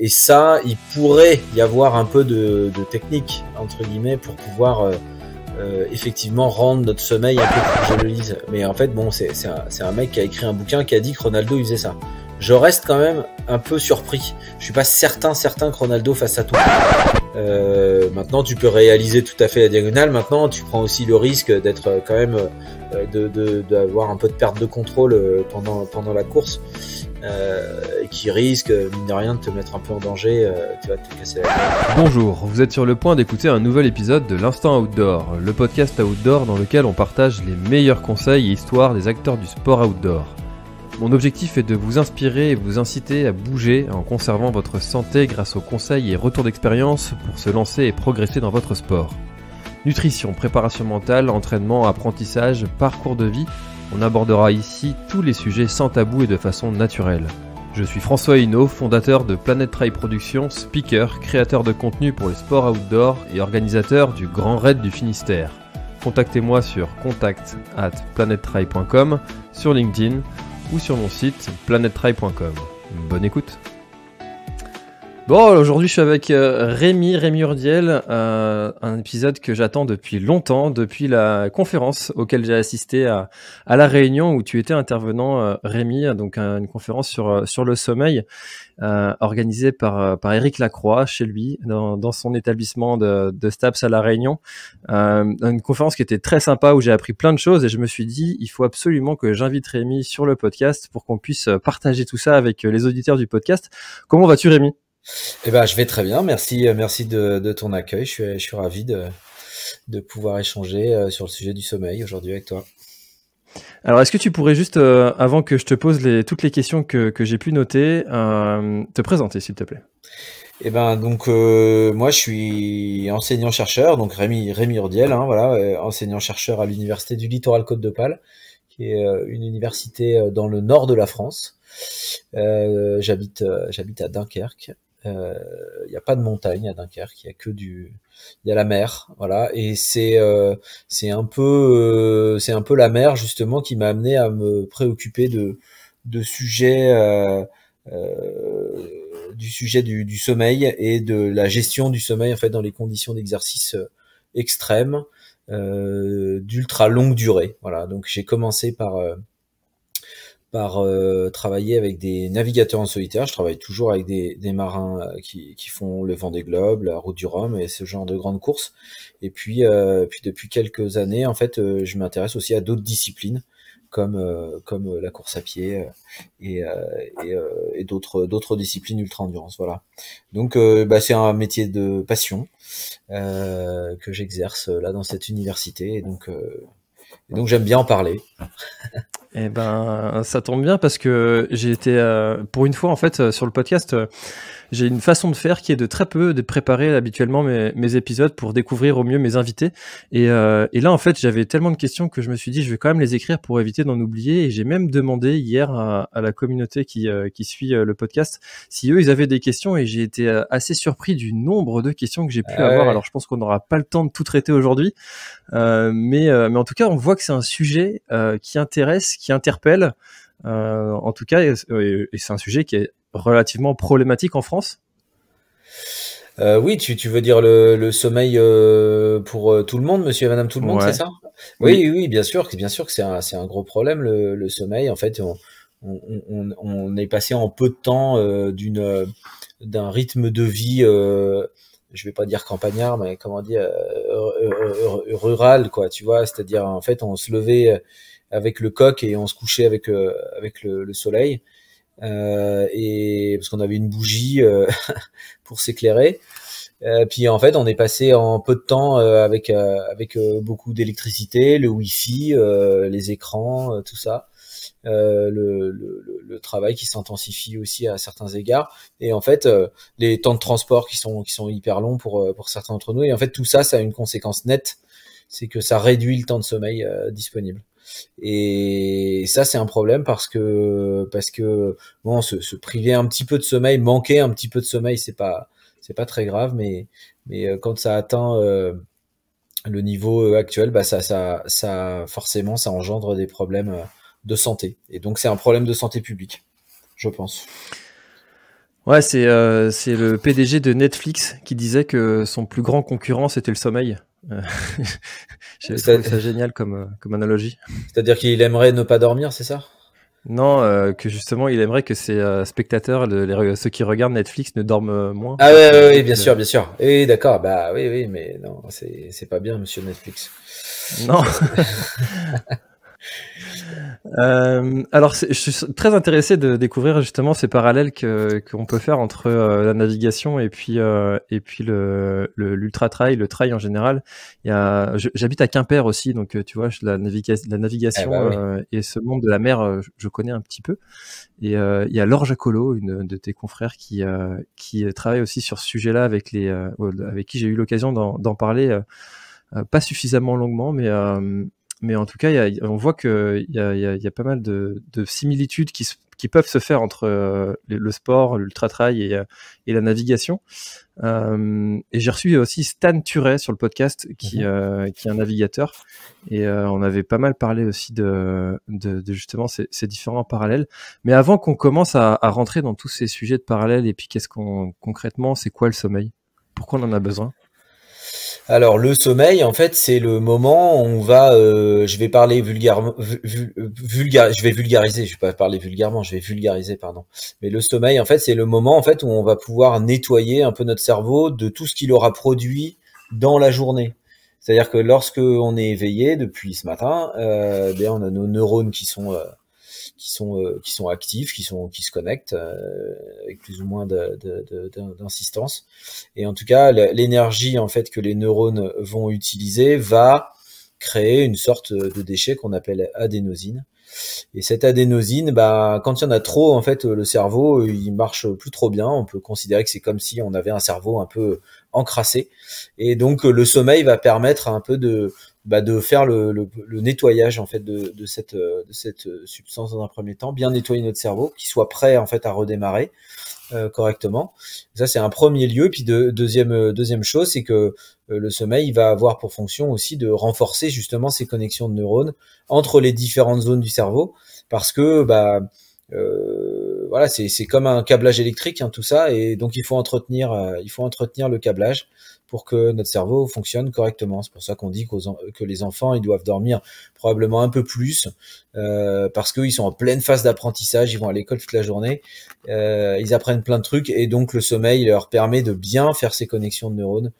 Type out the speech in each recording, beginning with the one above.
Et ça, il pourrait y avoir un peu de technique entre guillemets pour pouvoir effectivement rendre notre sommeil un peu plus, je le lise. Mais en fait, bon, c'est un mec qui a écrit un bouquin qui a dit que Ronaldo il faisait ça. Je reste quand même un peu surpris. Je suis pas certain que Ronaldo fasse ça tout. Maintenant, tu peux réaliser tout à fait la diagonale. Maintenant, tu prends aussi le risque d'être quand même d'avoir un peu de perte de contrôle pendant la course, et qui risque mine de rien de te mettre un peu en danger. Tu vas te casser la gueule. Bonjour, vous êtes sur le point d'écouter un nouvel épisode de l'Instant Outdoor, le podcast outdoor dans lequel on partage les meilleurs conseils et histoires des acteurs du sport outdoor. Mon objectif est de vous inspirer et vous inciter à bouger en conservant votre santé grâce aux conseils et retours d'expérience pour se lancer et progresser dans votre sport. Nutrition, préparation mentale, entraînement, apprentissage, parcours de vie, on abordera ici tous les sujets sans tabou et de façon naturelle. Je suis François Hinault, fondateur de Planet Trail Productions, speaker, créateur de contenu pour les sports outdoor et organisateur du Grand Raid du Finistère. Contactez-moi sur contact@planettrail.com, sur LinkedIn ou sur mon site planettrail.com. Bonne écoute. Bon, aujourd'hui je suis avec Rémi Urdiel, un épisode que j'attends depuis longtemps, depuis la conférence auquel j'ai assisté à La Réunion où tu étais intervenant, Rémi, donc une conférence sur le sommeil organisée par Éric Lacroix chez lui dans son établissement de STAPS à La Réunion. Une conférence qui était très sympa où j'ai appris plein de choses et je me suis dit il faut absolument que j'invite Rémi sur le podcast pour qu'on puisse partager tout ça avec les auditeurs du podcast. Comment vas-tu, Rémi ? Eh ben, je vais très bien. Merci de ton accueil. Je suis ravi de pouvoir échanger sur le sujet du sommeil aujourd'hui avec toi. Alors, est-ce que tu pourrais juste, avant que je te pose toutes les questions que j'ai pu noter, te présenter, s'il te plaît? Eh ben, donc moi, je suis enseignant-chercheur, donc Rémi Urdiel, hein, voilà, enseignant-chercheur à l'université du Littoral Côte d'Opale, qui est une université dans le nord de la France. J'habite à Dunkerque. Il y a pas de montagne à Dunkerque, il y a la mer, voilà, et c'est un peu la mer justement qui m'a amené à me préoccuper de sujets du sujet du sommeil et de la gestion du sommeil en fait dans les conditions d'exercice extrêmes, d'ultra longue durée, voilà. Donc j'ai commencé par travailler avec des navigateurs en solitaire. Je travaille toujours avec des marins qui font le Vendée Globe, la Route du Rhum et ce genre de grandes courses. Et puis depuis quelques années, en fait, je m'intéresse aussi à d'autres disciplines comme la course à pied et d'autres disciplines ultra endurance. Voilà. Donc c'est un métier de passion que j'exerce là dans cette université et donc j'aime bien en parler. Eh ben, ça tombe bien parce que j'ai été, pour une fois en fait, sur le podcast, j'ai une façon de faire qui est de très peu de préparer habituellement mes épisodes pour découvrir au mieux mes invités. Et là, en fait, j'avais tellement de questions que je me suis dit, je vais quand même les écrire pour éviter d'en oublier. Et j'ai même demandé hier à la communauté qui suit le podcast si eux, ils avaient des questions. Et j'ai été assez surpris du nombre de questions que j'ai pu avoir. Ouais. Alors, je pense qu'on n'aura pas le temps de tout traiter aujourd'hui. Mais en tout cas, on voit que c'est un sujet qui intéresse, qui interpelle. En tout cas, et c'est un sujet qui est relativement problématique en France. Oui, tu veux dire le sommeil pour tout le monde, monsieur et madame tout le monde, Ouais. c'est ça? Oui, bien sûr que c'est un gros problème le sommeil. En fait, on est passé en peu de temps d'un rythme de vie, je vais pas dire campagnard, mais comment dire, rural, quoi, tu vois. C'est-à-dire, en fait, on se levait avec le coq et on se couchait avec le soleil. Et parce qu'on avait une bougie pour s'éclairer. Puis en fait, on est passé en peu de temps avec beaucoup d'électricité, le Wi-Fi, les écrans, tout ça. Le travail qui s'intensifie aussi à certains égards. Et en fait, les temps de transport qui sont hyper longs pour certains d'entre nous. Et en fait, tout ça a une conséquence nette, c'est que ça réduit le temps de sommeil disponible. Et ça, c'est un problème parce que bon, se priver un petit peu de sommeil, manquer un petit peu de sommeil, c'est pas très grave, mais quand ça atteint le niveau actuel, bah ça forcément ça engendre des problèmes de santé. Et donc c'est un problème de santé publique, je pense. Ouais, c'est le PDG de Netflix qui disait que son plus grand concurrent c'était le sommeil. Euh, J'avais trouvé ça génial comme analogie. C'est-à-dire qu'il aimerait ne pas dormir, c'est ça? Non, que justement il aimerait que ses spectateurs, ceux qui regardent Netflix, ne dorment moins. Ah ouais, ouais, Dès ouais, bien sûr, bien sûr. Oui, d'accord. Bah oui, oui, mais non, c'est pas bien, monsieur Netflix. Non. Alors, je suis très intéressé de découvrir justement ces parallèles qu'on peut faire entre la navigation et puis l'ultra trail, le trail en général. J'habite à Quimper aussi, donc tu vois, la Eh navigation bah oui. et ce monde de la mer, je connais un petit peu. Et il y a Laure Jacolo, une de tes confrères, qui travaille aussi sur ce sujet-là avec qui j'ai eu l'occasion d'en parler, pas suffisamment longuement, mais en tout cas, on voit qu'il y a pas mal de similitudes qui peuvent se faire entre le sport, l'ultra trail et la navigation. Et j'ai reçu aussi Stan Turet sur le podcast, qui est un navigateur, et on avait pas mal parlé aussi de justement ces différents parallèles. Mais avant qu'on commence à rentrer dans tous ces sujets de parallèles, et puis concrètement, c'est quoi le sommeil? Pourquoi on en a besoin? Alors le sommeil, en fait, c'est le moment où on va, je vais parler vulgairement, je vais vulgariser, je vais pas parler vulgairement, je vais vulgariser, pardon. Mais le sommeil, en fait, c'est le moment, en fait, où on va pouvoir nettoyer un peu notre cerveau de tout ce qu'il aura produit dans la journée. C'est-à-dire que lorsque on est éveillé depuis ce matin, ben on a nos neurones qui sont actifs, qui se connectent avec plus ou moins d'insistance. Et en tout cas, l'énergie en fait que les neurones vont utiliser va créer une sorte de déchet qu'on appelle adénosine. Et cette adénosine, bah, quand il y en a trop, en fait, le cerveau, il marche plus trop bien. On peut considérer que c'est comme si on avait un cerveau un peu encrassé. Et donc, le sommeil va permettre un peu de faire le nettoyage, en fait, de cette substance dans un premier temps, bien nettoyer notre cerveau, qu'il soit prêt, en fait, à redémarrer correctement. Ça, c'est un premier lieu. Puis deuxième chose, c'est que le sommeil va avoir pour fonction aussi de renforcer justement ces connexions de neurones entre les différentes zones du cerveau, parce que bah voilà, c'est comme un câblage électrique, hein, tout ça, et donc il faut entretenir le câblage pour que notre cerveau fonctionne correctement. C'est pour ça qu'on dit que les enfants ils doivent dormir probablement un peu plus parce qu'ils sont en pleine phase d'apprentissage, ils vont à l'école toute la journée, ils apprennent plein de trucs et donc le sommeil leur permet de bien faire ces connexions de neurones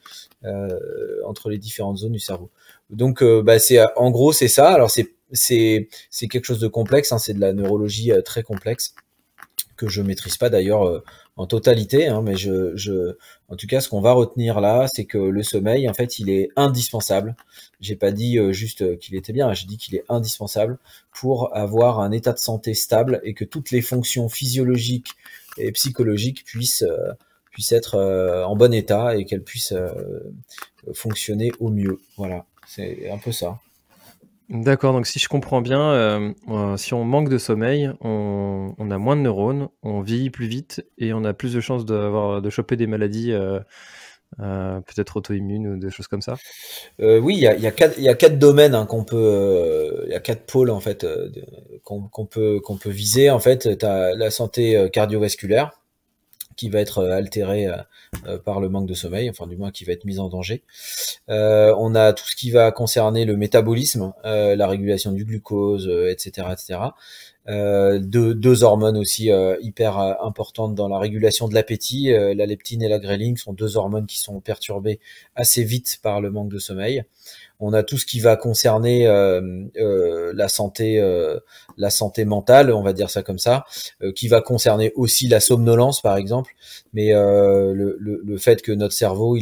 entre les différentes zones du cerveau. Donc bah c'est en gros c'est ça. Alors c'est quelque chose de complexe, hein, c'est de la neurologie très complexe que je maîtrise pas d'ailleurs en totalité, hein, mais en tout cas, ce qu'on va retenir là, c'est que le sommeil, en fait, il est indispensable. J'ai pas dit juste qu'il était bien, j'ai dit qu'il est indispensable pour avoir un état de santé stable et que toutes les fonctions physiologiques et psychologiques puissent être en bon état et qu'elles puissent fonctionner au mieux. Voilà, c'est un peu ça. D'accord, donc si je comprends bien, si on manque de sommeil, on a moins de neurones, on vieillit plus vite et on a plus de chances de choper des maladies, peut-être auto-immunes ou des choses comme ça? Oui, il y a quatre domaines hein, il y a quatre pôles en fait qu'on peut viser. En fait, tu as la santé cardiovasculaire qui va être altérée par le manque de sommeil, enfin du moins qui va être mise en danger. On a tout ce qui va concerner le métabolisme, la régulation du glucose, etc., etc. Deux hormones aussi hyper importantes dans la régulation de l'appétit. La leptine et la ghrelin sont deux hormones qui sont perturbées assez vite par le manque de sommeil. On a tout ce qui va concerner la santé mentale, on va dire ça comme ça, qui va concerner aussi la somnolence par exemple, mais le fait que notre cerveau,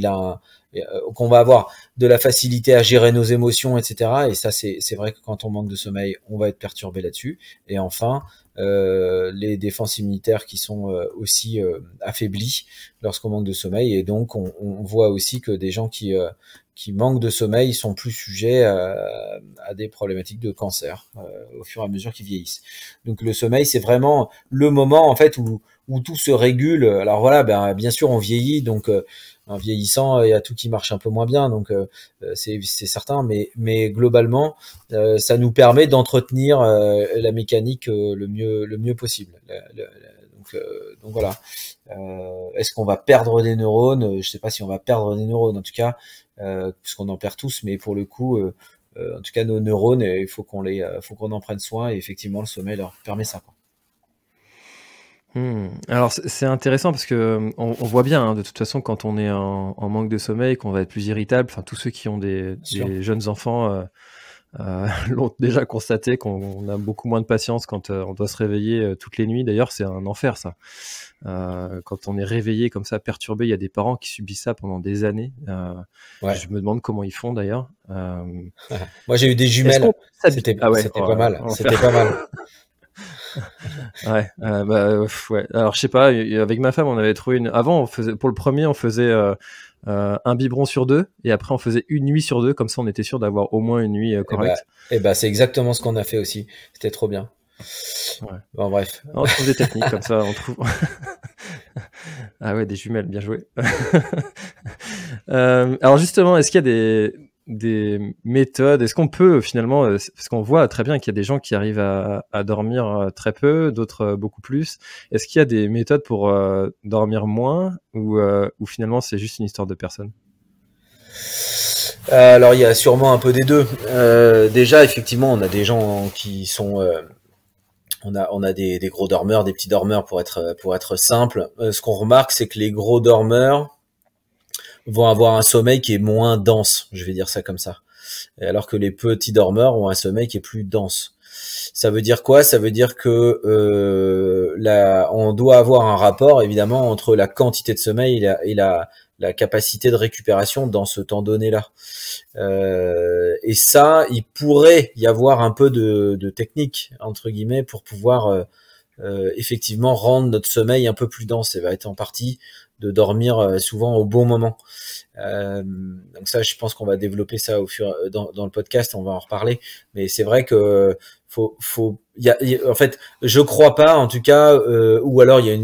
qu'on va avoir de la facilité à gérer nos émotions, etc. Et ça, c'est vrai que quand on manque de sommeil, on va être perturbé là-dessus. Et enfin, les défenses immunitaires qui sont aussi affaiblies lorsqu'on manque de sommeil. Et donc, on voit aussi que des gens qui manquent de sommeil sont plus sujets à des problématiques de cancer au fur et à mesure qu'ils vieillissent. Donc, le sommeil, c'est vraiment le moment en fait où tout se régule. Alors voilà, ben, bien sûr, on vieillit, donc en vieillissant, il y a tout qui marche un peu moins bien, donc c'est certain, mais globalement, ça nous permet d'entretenir la mécanique le mieux possible. Donc voilà. Est-ce qu'on va perdre des neurones? Je sais pas si on va perdre des neurones, en tout cas, puisqu'on en perd tous, mais pour le coup, en tout cas, nos neurones, il faut qu'on en prenne soin, et effectivement, le sommeil leur permet ça, quoi. Alors c'est intéressant parce que on voit bien, hein, de toute façon, quand on est en manque de sommeil, qu'on va être plus irritable. Enfin, tous ceux qui ont des jeunes enfants l'ont déjà constaté, qu'on a beaucoup moins de patience quand on doit se réveiller toutes les nuits. D'ailleurs, c'est un enfer, ça. Quand on est réveillé comme ça, perturbé, il y a des parents qui subissent ça pendant des années. Ouais. Je me demande comment ils font, d'ailleurs. Moi, j'ai eu des jumelles. C'était pas mal. C'était pas mal. Ouais, ouais. Alors je sais pas, avec ma femme on avait trouvé avant on faisait, pour le premier on faisait un biberon sur 2 et après on faisait une nuit sur 2, comme ça on était sûr d'avoir au moins une nuit correcte. Et c'est exactement ce qu'on a fait aussi, c'était trop bien. Ouais. Bon, bref. On trouve des techniques comme ça, on trouve. Ah ouais, des jumelles, bien joué. Alors justement, est-ce qu'il y a des méthodes, est-ce qu'on peut finalement, parce qu'on voit très bien qu'il y a des gens qui arrivent à dormir très peu, d'autres beaucoup plus, est-ce qu'il y a des méthodes pour dormir moins, ou finalement c'est juste une histoire de personne? Alors il y a sûrement un peu des deux. Déjà, effectivement, on a des gens qui sont on a des gros dormeurs, des petits dormeurs, pour être simple. Ce qu'on remarque, c'est que les gros dormeurs vont avoir un sommeil qui est moins dense, je vais dire ça comme ça. Alors que les petits dormeurs ont un sommeil qui est plus dense. Ça veut dire quoi? Ça veut dire que on doit avoir un rapport, évidemment, entre la quantité de sommeil et la capacité de récupération dans ce temps donné-là. Et ça, il pourrait y avoir un peu de technique, entre guillemets, pour pouvoir effectivement rendre notre sommeil un peu plus dense. Ça va être en partie de dormir souvent au bon moment. Donc ça, je pense qu'on va développer ça dans le podcast, on va en reparler. Mais c'est vrai que en fait, je crois pas, en tout cas, ou alors il y a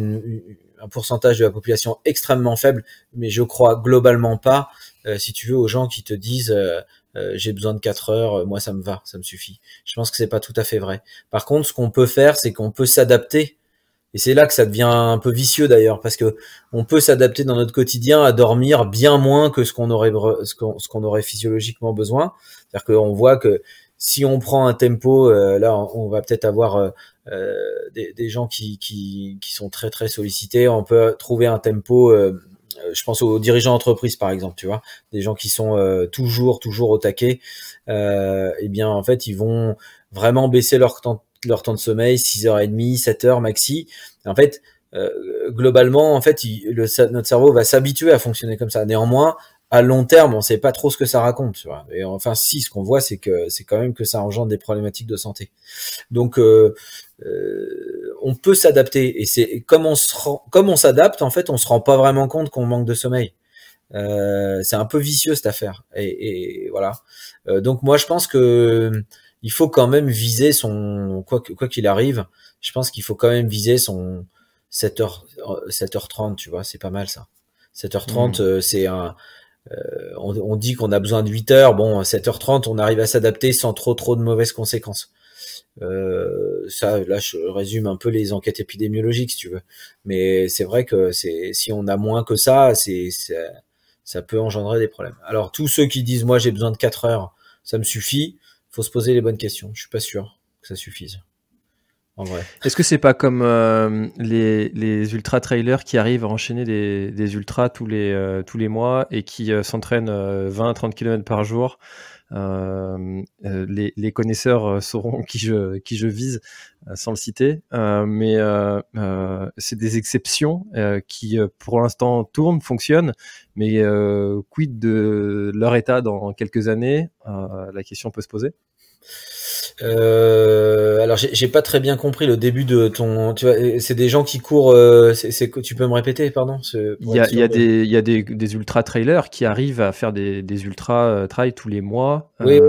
un pourcentage de la population extrêmement faible, mais je crois globalement pas, si tu veux, aux gens qui te disent j'ai besoin de 4 heures, moi ça me va, ça me suffit. Je pense que c'est pas tout à fait vrai. Par contre, ce qu'on peut faire, c'est qu'on peut s'adapter. Et c'est là que ça devient un peu vicieux d'ailleurs, parce que on peut s'adapter dans notre quotidien à dormir bien moins que ce qu'on aurait physiologiquement besoin. C'est-à-dire qu'on voit que si on prend un tempo, là on va peut-être avoir des gens qui sont très très sollicités. On peut trouver un tempo, je pense aux dirigeants d'entreprise par exemple, tu vois, des gens qui sont toujours au taquet. Eh bien en fait ils vont vraiment baisser leur temps de sommeil, 6h30, 7h maxi. En fait, globalement, en fait, notre cerveau va s'habituer à fonctionner comme ça. Néanmoins, à long terme, on sait pas trop ce que ça raconte, tu vois. Et enfin, si, ce qu'on voit, c'est quand même que ça engendre des problématiques de santé. Donc, on peut s'adapter. Et c'est comme on s'adapte, en fait, on se rend pas vraiment compte qu'on manque de sommeil. C'est un peu vicieux cette affaire. Et voilà. Donc moi, je pense que il faut quand même viser quoi qu'il arrive, je pense qu'il faut quand même viser son 7h30, tu vois, c'est pas mal ça. 7h30, c'est on dit qu'on a besoin de 8 heures, bon, 7h30, on arrive à s'adapter sans trop de mauvaises conséquences. Ça, là, je résume un peu les enquêtes épidémiologiques, si tu veux. Mais c'est vrai que si on a moins que ça, ça peut engendrer des problèmes. Alors, tous ceux qui disent, moi, j'ai besoin de 4 heures, ça me suffit, faut se poser les bonnes questions. Je suis pas sûr que ça suffise, en vrai. Est-ce que c'est pas comme les ultra trailers qui arrivent à enchaîner des ultras tous les mois et qui s'entraînent 20-30 km par jour? Les connaisseurs sauront qui je vise, sans le citer, mais c'est des exceptions qui pour l'instant tournent, fonctionnent, mais quid de leur état dans quelques années? La question peut se poser. Alors j'ai pas très bien compris le début de ton. Tu vois, c'est des gens qui courent. Tu peux me répéter, pardon? Il y a des ultra trailers qui arrivent à faire des ultra trails tous les mois. Oui.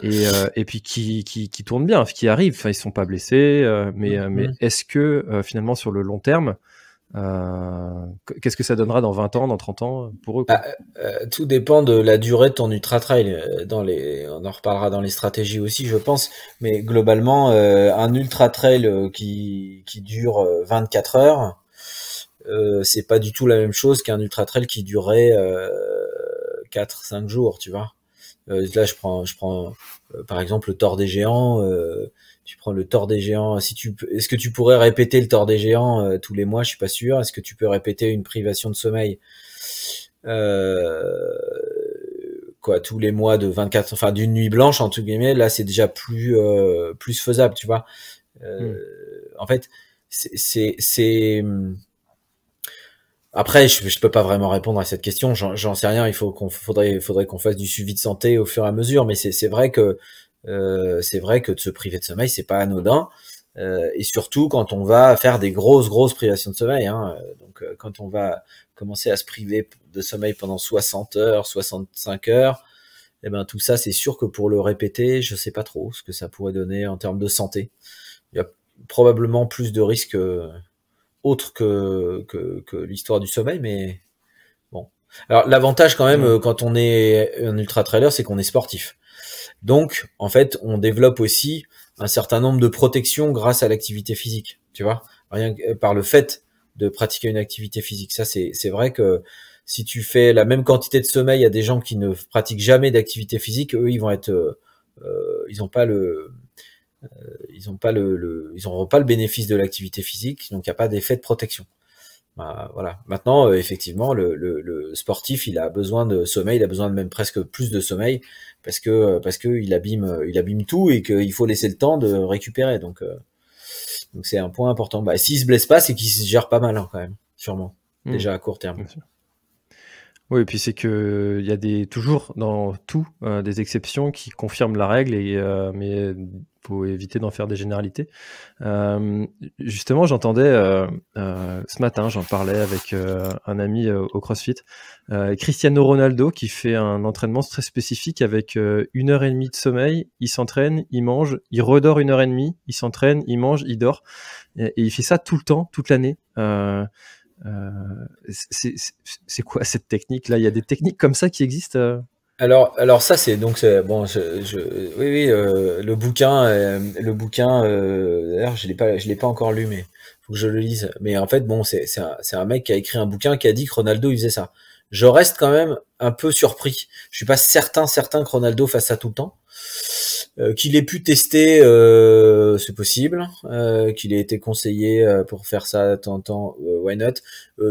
Et puis qui tournent bien, qui arrivent. Enfin, ils sont pas blessés, mais est-ce que finalement sur le long terme, Qu'est-ce que ça donnera dans 20 ans, dans 30 ans pour eux, quoi? Tout dépend de la durée de ton ultra trail. On en reparlera dans les stratégies aussi, je pense. Mais globalement, un ultra trail qui dure 24 heures, c'est pas du tout la même chose qu'un ultra trail qui durerait 4-5 jours, tu vois. Là, je prends par exemple le Tour des Géants. Tu prends le Tour des Géants. Est-ce que tu pourrais répéter le Tour des Géants tous les mois? Je suis pas sûr. Est-ce que tu peux répéter une privation de sommeil tous les mois de 24, enfin d'une nuit blanche entre guillemets? Là, c'est déjà plus faisable, tu vois. En fait, c'est après, je peux pas vraiment répondre à cette question. J'en sais rien. Faudrait qu'on fasse du suivi de santé au fur et à mesure. Mais c'est vrai que de se priver de sommeil, c'est pas anodin. Et surtout quand on va faire des grosses privations de sommeil. Hein. Donc quand on va commencer à se priver de sommeil pendant 60 heures, 65 heures, eh ben tout ça, c'est sûr que pour le répéter, je sais pas trop ce que ça pourrait donner en termes de santé. Il y a probablement plus de risques autre que l'histoire du sommeil, mais bon. Alors l'avantage quand même quand on est un ultra trailer, c'est qu'on est sportif. Donc en fait, on développe aussi un certain nombre de protections grâce à l'activité physique, tu vois. Rien que par le fait de pratiquer une activité physique. Ça c'est vrai que si tu fais la même quantité de sommeil à des gens qui ne pratiquent jamais d'activité physique, eux ils vont être ils n'ont pas ils n'auront pas le bénéfice de l'activité physique, donc il n'y a pas d'effet de protection. Voilà. Maintenant, effectivement, le sportif, il a besoin de sommeil, il a besoin de même presque plus de sommeil parce que il abîme tout et qu'il faut laisser le temps de récupérer. Donc c'est un point important. Bah, s'il se blesse pas, c'est qu'il se gère pas mal hein, quand même, sûrement, déjà à court terme. Bien sûr. Oui, et puis c'est que il y a toujours dans tout des exceptions qui confirment la règle, mais faut éviter d'en faire des généralités. Justement, j'entendais ce matin, j'en parlais avec un ami au CrossFit, Cristiano Ronaldo qui fait un entraînement très spécifique avec 1 heure et demie de sommeil. Il s'entraîne, il mange, il redort 1 heure et demie, il s'entraîne, il mange, il dort, et il fait ça tout le temps, toute l'année. C'est quoi cette technique là? Il y a des techniques comme ça qui existent? Alors ça c'est bon. Oui, le bouquin. D'ailleurs, je l'ai pas encore lu, mais faut que je le lise. Mais en fait, bon, c'est un mec qui a écrit un bouquin qui a dit que Ronaldo il faisait ça. Je reste quand même un peu surpris. Je suis pas certain que Ronaldo fasse ça tout le temps. Qu'il ait pu tester, c'est possible. Qu'il ait été conseillé pour faire ça de temps en temps, why not.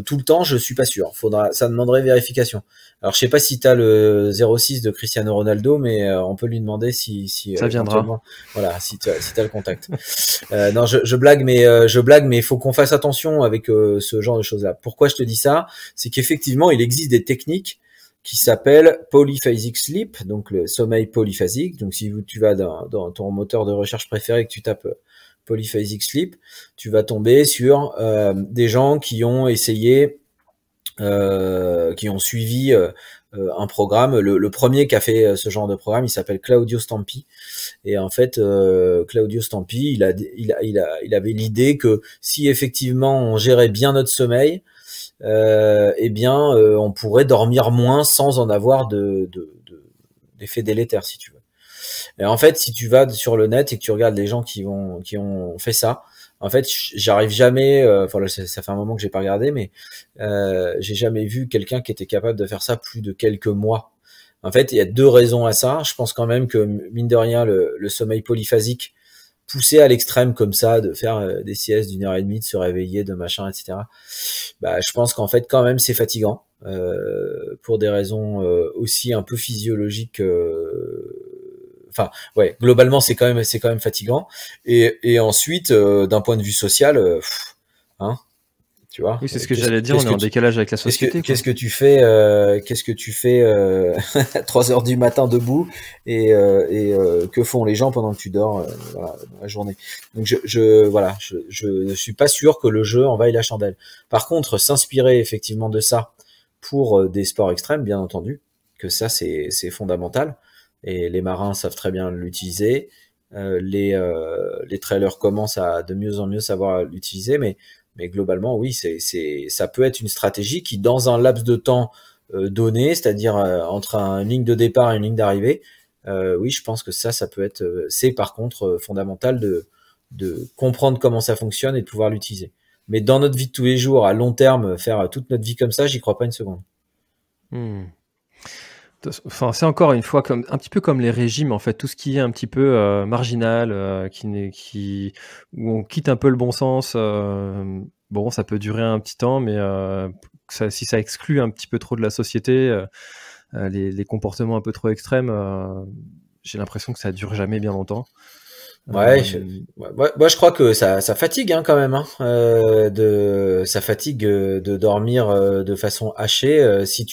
Tout le temps, je suis pas sûr. Ça demanderait vérification. Alors, je sais pas si t'as le 06 de Cristiano Ronaldo, mais on peut lui demander si Ça viendra. Voilà, si t'as le contact. Non, je blague, mais il faut qu'on fasse attention avec ce genre de choses-là. Pourquoi je te dis ça? C'est qu'effectivement, il existe des techniques qui s'appelle Polyphasic Sleep, donc le sommeil polyphasique. Donc si tu vas dans ton moteur de recherche préféré, que tu tapes Polyphasic Sleep, tu vas tomber sur des gens qui ont essayé, qui ont suivi un programme. Le premier qui a fait ce genre de programme, il s'appelle Claudio Stampi. Et en fait, Claudio Stampi, il avait l'idée que si effectivement on gérait bien notre sommeil, on pourrait dormir moins sans en avoir d'effets délétères, si tu veux. Et en fait, si tu vas sur le net et que tu regardes les gens qui ont fait ça, en fait, j'arrive jamais. Ça fait un moment que j'ai pas regardé, mais j'ai jamais vu quelqu'un qui était capable de faire ça plus de quelques mois. En fait, il y a deux raisons à ça. Je pense quand même que mine de rien, le sommeil polyphasique poussé à l'extrême comme ça, de faire des siestes d'1 heure et demie, de se réveiller, de machin, etc. Bah, je pense qu'en fait, quand même, c'est fatigant pour des raisons aussi un peu physiologiques. Enfin, ouais, globalement, c'est quand même fatigant. Et ensuite, d'un point de vue social, hein, tu vois. Oui, c'est ce que j'allais dire. On est en décalage avec la société. Qu'est-ce que tu fais 3 heures du matin debout et que font les gens pendant que tu dors voilà, dans la journée. Donc je suis pas sûr que le jeu en vaille la chandelle. Par contre, s'inspirer effectivement de ça pour des sports extrêmes, bien entendu, que ça c'est fondamental. Et les marins savent très bien l'utiliser. Les trailers commencent à de mieux en mieux savoir l'utiliser, mais Mais globalement, oui, ça peut être une stratégie qui, dans un laps de temps donné, c'est-à-dire entre une ligne de départ et une ligne d'arrivée, oui, je pense que ça peut être, c'est par contre fondamental de comprendre comment ça fonctionne et de pouvoir l'utiliser. Mais dans notre vie de tous les jours, à long terme, faire toute notre vie comme ça, j'y crois pas une seconde. Enfin, c'est encore une fois un petit peu comme les régimes, en fait, tout ce qui est un petit peu marginal, où on quitte un peu le bon sens. Bon, ça peut durer un petit temps, mais si ça exclut un petit peu trop de la société, les comportements un peu trop extrêmes, j'ai l'impression que ça dure jamais bien longtemps. Ouais, moi je crois que ça fatigue hein, quand même. Hein, ça fatigue de dormir de façon hachée. Si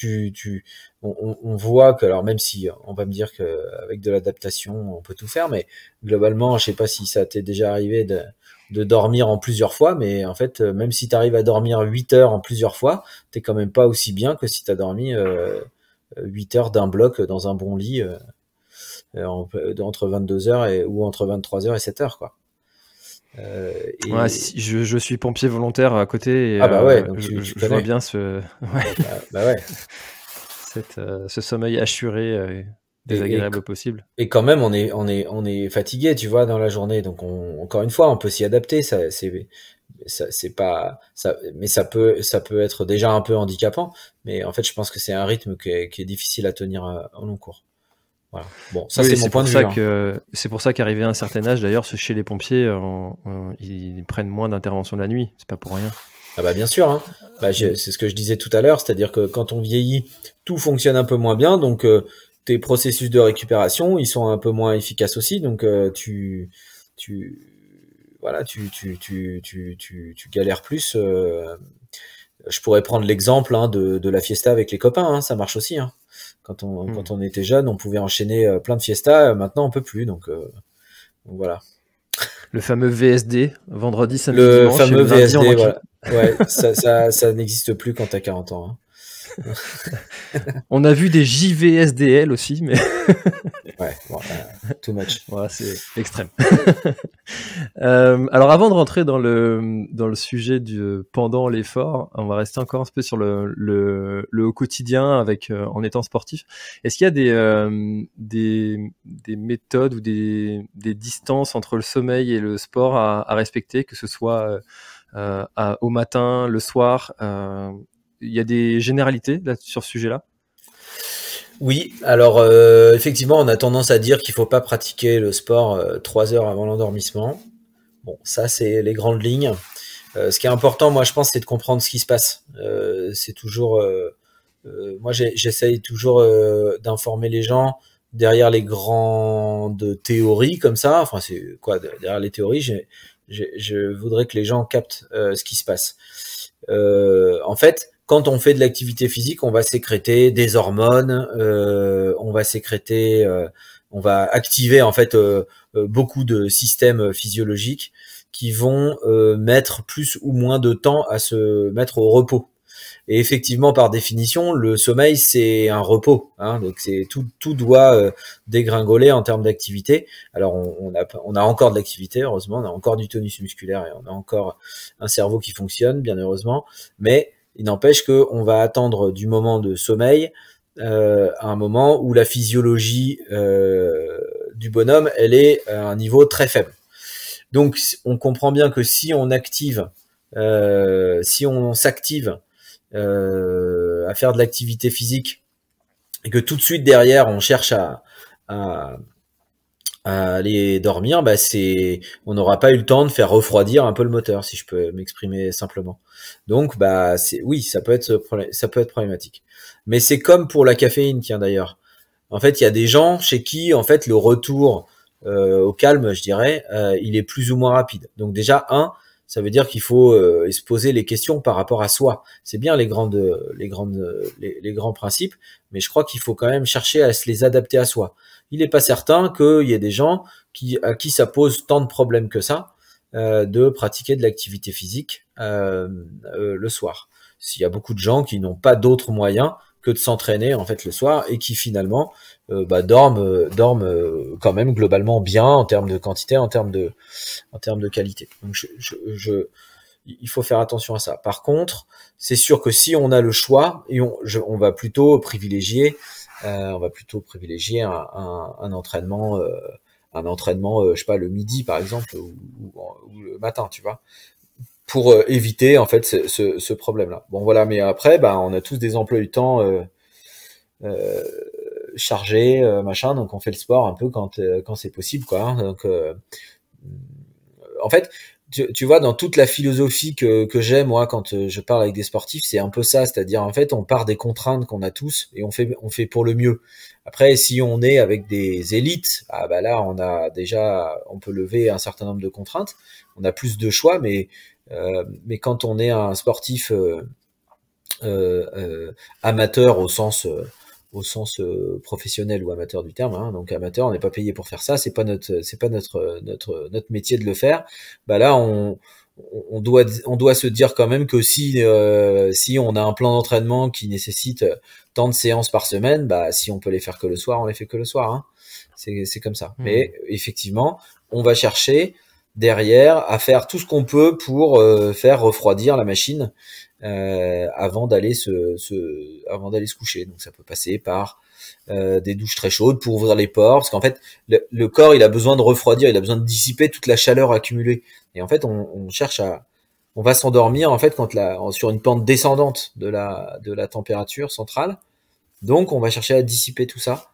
on voit que, alors même si on va me dire que avec de l'adaptation on peut tout faire, mais globalement, je sais pas si ça t'est déjà arrivé de dormir en plusieurs fois, mais en fait, même si tu arrives à dormir 8 heures en plusieurs fois, t'es quand même pas aussi bien que si t'as dormi 8 heures d'un bloc dans un bon lit. Entre 22h ou entre 23h et 7h quoi. Ouais, je suis pompier volontaire à côté et bah ouais, donc je vois bien ce ouais. Ce sommeil assuré désagréable possible. Et quand même on est fatigué, tu vois, dans la journée, donc encore une fois on peut s'y adapter, c'est pas ça, mais ça peut être déjà un peu handicapant, mais en fait je pense que c'est un rythme qui est difficile à tenir en long cours. Voilà. Bon, ça c'est mon point de vue. C'est pour ça qu'arrivé à un certain âge, d'ailleurs, chez les pompiers, ils prennent moins d'interventions de la nuit. C'est pas pour rien. Ah bah bien sûr. Hein. C'est ce que je disais tout à l'heure, c'est-à-dire que quand on vieillit, tout fonctionne un peu moins bien, donc tes processus de récupération, ils sont un peu moins efficaces aussi, donc tu galères plus. Je pourrais prendre l'exemple de la fiesta avec les copains, hein, ça marche aussi. Hein. Quand on était jeune, on pouvait enchaîner plein de fiestas. Maintenant, on peut plus. Donc voilà. Le fameux VSD, vendredi, samedi, dimanche. Le fameux VSD, voilà. Ouais, ça n'existe plus quand t'as 40 ans. Hein. On a vu des JVSDL aussi, mais ouais, bon, too much. Voilà, c'est extrême. Alors, avant de rentrer dans le sujet pendant l'effort, on va rester encore un peu sur le au quotidien en étant sportif. Est-ce qu'il y a des méthodes ou des distances entre le sommeil et le sport à respecter, que ce soit au matin, le soir? Il y a des généralités là, sur ce sujet-là? Oui, alors effectivement, on a tendance à dire qu'il faut pas pratiquer le sport 3 heures avant l'endormissement. Bon, ça c'est les grandes lignes. Ce qui est important, moi je pense, c'est de comprendre ce qui se passe. C'est toujours, moi j'essaye toujours d'informer les gens derrière les grandes théories comme ça. Enfin, c'est quoi derrière les théories? Je voudrais que les gens captent ce qui se passe. En fait, quand on fait de l'activité physique, on va sécréter des hormones, on va activer en fait beaucoup de systèmes physiologiques qui vont mettre plus ou moins de temps à se mettre au repos. Et effectivement, par définition, le sommeil c'est un repos, hein, donc c'est tout doit dégringoler en termes d'activité. Alors on a encore de l'activité, heureusement, on a encore du tonus musculaire et on a encore un cerveau qui fonctionne, bien heureusement, mais il n'empêche qu'on va attendre du moment de sommeil à un moment où la physiologie du bonhomme, elle est à un niveau très faible. Donc, on comprend bien que si on s'active à faire de l'activité physique et que tout de suite derrière, on cherche à aller dormir, on n'aura pas eu le temps de faire refroidir un peu le moteur, si je peux m'exprimer simplement. Donc, oui, ça peut être problématique. Mais c'est comme pour la caféine, tiens d'ailleurs. En fait, il y a des gens chez qui, en fait, le retour au calme, je dirais, il est plus ou moins rapide. Donc déjà, ça veut dire qu'il faut se poser les questions par rapport à soi. C'est bien les grands principes, mais je crois qu'il faut quand même chercher à se les adapter à soi. Il n'est pas certain qu'il y ait des gens à qui ça pose tant de problèmes que ça de pratiquer de l'activité physique le soir. S'il y a beaucoup de gens qui n'ont pas d'autres moyens que de s'entraîner en fait le soir et qui finalement dorment quand même globalement bien en termes de quantité, en termes de qualité. Donc il faut faire attention à ça. Par contre, c'est sûr que si on a le choix, et on va plutôt privilégier, un entraînement, je sais pas, le midi par exemple, ou le matin, tu vois, pour éviter en fait ce problème-là. Bon voilà, mais après, bah, on a tous des emplois du temps euh, chargés, machin, donc on fait le sport un peu quand c'est possible, quoi. Hein. Donc en fait, tu vois, dans toute la philosophie que j'ai, moi, quand je parle avec des sportifs, c'est un peu ça, c'est-à-dire, en fait, on part des contraintes qu'on a tous et on fait pour le mieux. Après, si on est avec des élites, ah bah là, on peut lever un certain nombre de contraintes, on a plus de choix, mais quand on est un sportif amateur au sens professionnel ou amateur du terme, hein. Donc amateur, on n'est pas payé pour faire ça, c'est pas notre métier de le faire. Bah là, on doit se dire quand même que si on a un plan d'entraînement qui nécessite tant de séances par semaine, bah si on peut les faire que le soir, on les fait que le soir, hein. C'est comme ça. Mais effectivement, on va chercher derrière à faire tout ce qu'on peut pour faire refroidir la machine avant d'aller se coucher. Donc ça peut passer par des douches très chaudes pour ouvrir les pores, parce qu'en fait le corps il a besoin de refroidir, il a besoin de dissiper toute la chaleur accumulée. Et en fait on va s'endormir en fait sur une pente descendante de la température centrale. Donc on va chercher à dissiper tout ça.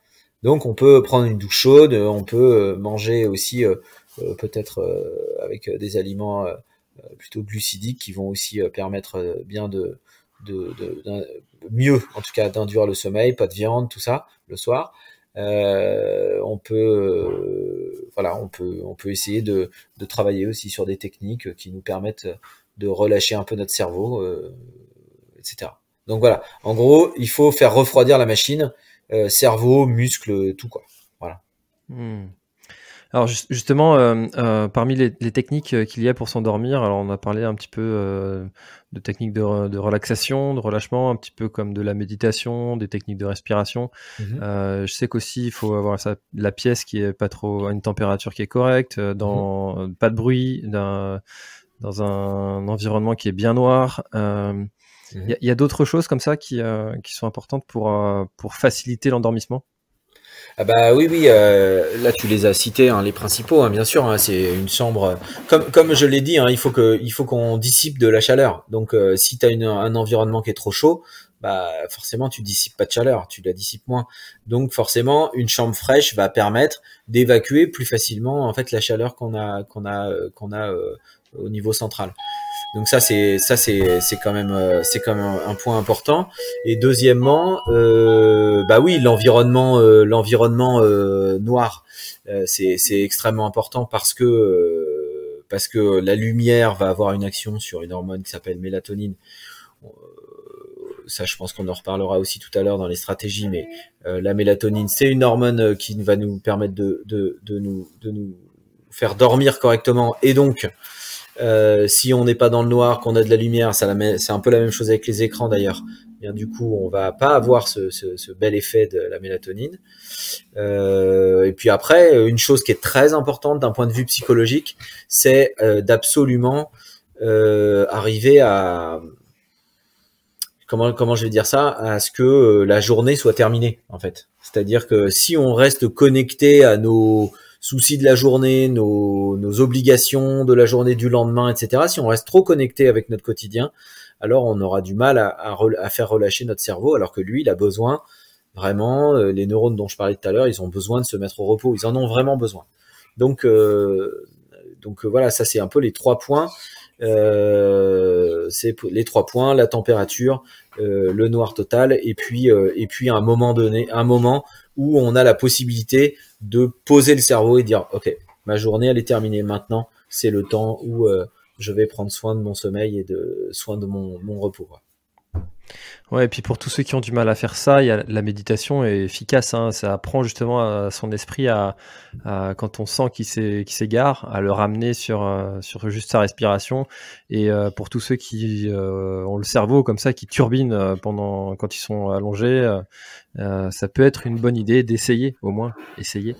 Donc on peut prendre une douche chaude, on peut manger aussi peut-être avec des aliments plutôt glucidiques qui vont aussi permettre bien mieux en tout cas d'induire le sommeil, pas de viande, tout ça le soir. On peut essayer de travailler aussi sur des techniques qui nous permettent de relâcher un peu notre cerveau, etc. Donc voilà, en gros, il faut faire refroidir la machine, cerveau, muscles, tout quoi. Voilà. Alors justement, parmi les techniques qu'il y a pour s'endormir, alors on a parlé un petit peu de techniques de relaxation, de relâchement, un petit peu comme de la méditation, des techniques de respiration. Je sais qu'aussi il faut avoir la pièce qui est pas trop à une température qui est correcte, pas de bruit, dans un environnement qui est bien noir. Il y a d'autres choses comme ça qui sont importantes pour faciliter l'endormissement. Ah bah oui, là tu les as cités, hein, les principaux, hein, bien sûr. Hein, c'est une chambre, comme je l'ai dit, hein, il faut qu'on dissipe de la chaleur. Donc si tu as un environnement qui est trop chaud, bah forcément tu dissipes pas de chaleur, tu la dissipes moins. Donc forcément une chambre fraîche va permettre d'évacuer plus facilement en fait la chaleur qu'on a au niveau central. Donc ça c'est quand même un point important. Et deuxièmement, bah oui, l'environnement noir, c'est extrêmement important parce que la lumière va avoir une action sur une hormone qui s'appelle mélatonine. Ça, je pense qu'on en reparlera aussi tout à l'heure dans les stratégies, mais la mélatonine, c'est une hormone qui va nous permettre de nous faire dormir correctement. Et donc si on n'est pas dans le noir, qu'on a de la lumière, c'est un peu la même chose avec les écrans d'ailleurs. Bien, du coup, on va pas avoir ce bel effet de la mélatonine. Et puis après, une chose qui est très importante d'un point de vue psychologique, c'est d'absolument arriver à comment je vais dire ça, à ce que la journée soit terminée en fait. C'est-à-dire que si on reste connecté à nos soucis de la journée, nos obligations de la journée du lendemain, etc. Si on reste trop connecté avec notre quotidien, alors on aura du mal à faire relâcher notre cerveau, alors que lui, il a besoin vraiment, les neurones dont je parlais tout à l'heure, ils ont besoin de se mettre au repos, ils en ont vraiment besoin. Donc voilà, ça c'est un peu les 3 points. C'est les 3 points, la température, le noir total, et puis un moment où on a la possibilité de poser le cerveau et dire ok, ma journée elle est terminée, maintenant c'est le temps où je vais prendre soin de mon sommeil et soin de mon repos, quoi. Ouais, et puis pour tous ceux qui ont du mal à faire ça, la méditation est efficace, hein. Ça apprend justement à son esprit quand on sent qu'il s'égare, à le ramener sur juste sa respiration. Et pour tous ceux qui ont le cerveau comme ça, qui turbine quand ils sont allongés, ça peut être une bonne idée d'essayer, au moins, essayer.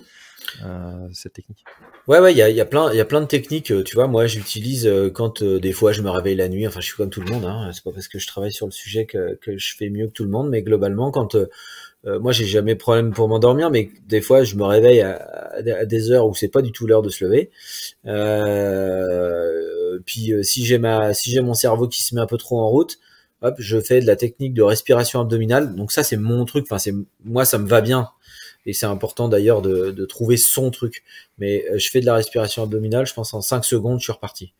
cette technique. Ouais, il y a plein de techniques. Tu vois, moi, j'utilise quand des fois je me réveille la nuit. Enfin, je suis comme tout le monde. Hein, c'est pas parce que je travaille sur le sujet que je fais mieux que tout le monde, mais globalement, quand moi, j'ai jamais de problème pour m'endormir, mais des fois, je me réveille à des heures où c'est pas du tout l'heure de se lever. Puis, si j'ai mon cerveau qui se met un peu trop en route, hop, je fais de la technique de respiration abdominale. Donc ça, c'est mon truc. Enfin, moi, ça me va bien. Et c'est important d'ailleurs de trouver son truc. Mais je fais de la respiration abdominale, je pense en 5 secondes, je suis reparti.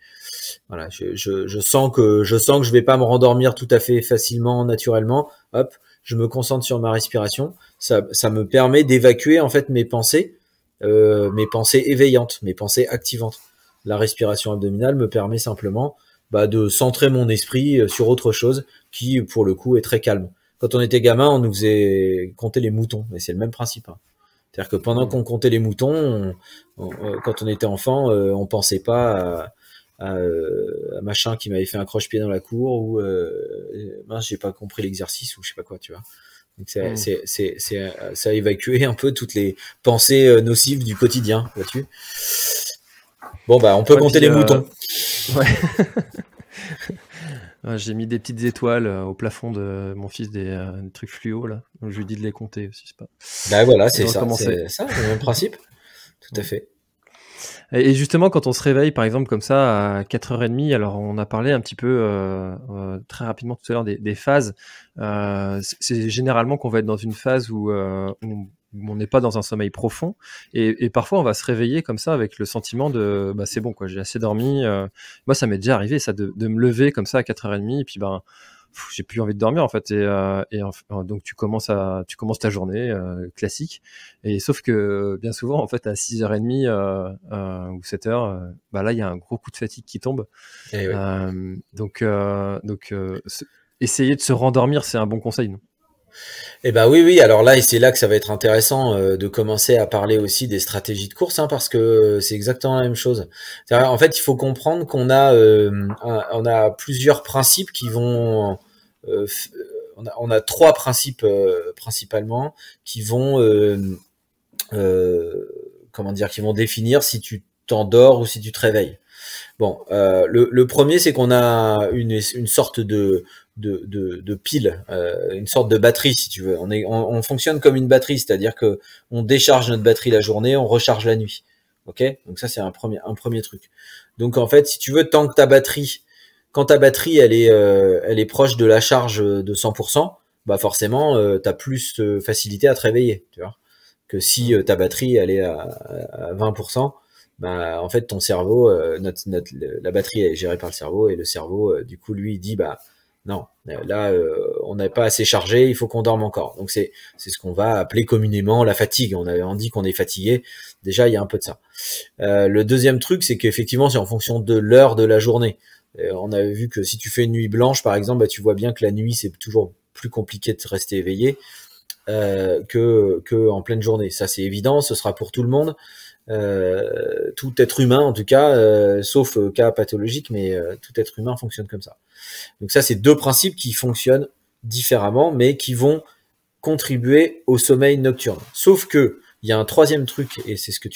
Voilà, je sens que je vais pas me rendormir tout à fait facilement, naturellement. Hop, je me concentre sur ma respiration. Ça me permet d'évacuer en fait mes pensées éveillantes, mes pensées activantes. La respiration abdominale me permet simplement de centrer mon esprit sur autre chose qui, pour le coup, est très calme. Quand on était gamin, on nous faisait compter les moutons, mais c'est le même principe. Hein. C'est-à-dire que pendant qu'on comptait les moutons, quand on était enfant, on pensait pas à machin qui m'avait fait un croche-pied dans la cour ou mince, j'ai pas compris l'exercice ou je sais pas quoi, tu vois. Donc ça a évacué un peu toutes les pensées nocives du quotidien, vois-tu. Bon on peut compter les moutons. Ouais. J'ai mis des petites étoiles au plafond de mon fils, des trucs fluo là. Donc je lui dis de les compter aussi, c'est pas. Voilà, c'est ça, le même principe. Tout à fait. Et justement, quand on se réveille, par exemple, comme ça, à 4h30, alors on a parlé un petit peu très rapidement tout à l'heure des phases. C'est généralement qu'on va être dans une phase où on n'est pas dans un sommeil profond. Et parfois, on va se réveiller comme ça avec le sentiment de c'est bon, quoi, j'ai assez dormi. Moi, ça m'est déjà arrivé, ça, de me lever comme ça à 4h30, et puis j'ai plus envie de dormir en fait, donc tu commences ta journée classique, et sauf que bien souvent en fait à 6h30 ou 7h, là il y a un gros coup de fatigue qui tombe, oui. donc essayer de se rendormir, c'est un bon conseil, non? Oui, alors là, et c'est là que ça va être intéressant de commencer à parler aussi des stratégies de course, hein, parce que c'est exactement la même chose. En fait, il faut comprendre qu'on a plusieurs principes qui vont on a 3 principes principalement qui vont qui vont définir si tu t'endors ou si tu te réveilles. Bon, le premier, c'est qu'on a une sorte de pile, une sorte de batterie, si tu veux. On fonctionne comme une batterie, c'est-à-dire que on décharge notre batterie la journée, on recharge la nuit. Ok, donc ça c'est un premier truc. Donc en fait, si tu veux, quand ta batterie elle est proche de la charge de 100%, forcément t'as plus de facilité à te réveiller, tu vois, que si ta batterie elle est à 20%. En fait ton cerveau, la batterie est gérée par le cerveau, et le cerveau du coup lui il dit non, là on n'est pas assez chargé, il faut qu'on dorme encore. Donc c'est ce qu'on va appeler communément la fatigue. On dit qu'on est fatigué, déjà il y a un peu de ça. Le deuxième truc, c'est qu'effectivement c'est en fonction de l'heure de la journée. On a vu que si tu fais une nuit blanche par exemple, tu vois bien que la nuit c'est toujours plus compliqué de rester éveillé que en pleine journée. Ça c'est évident, ce sera pour tout le monde. Tout être humain en tout cas, sauf cas pathologique, mais tout être humain fonctionne comme ça. Donc ça, c'est 2 principes qui fonctionnent différemment, mais qui vont contribuer au sommeil nocturne. Sauf que il y a un 3e truc, et c'est ce que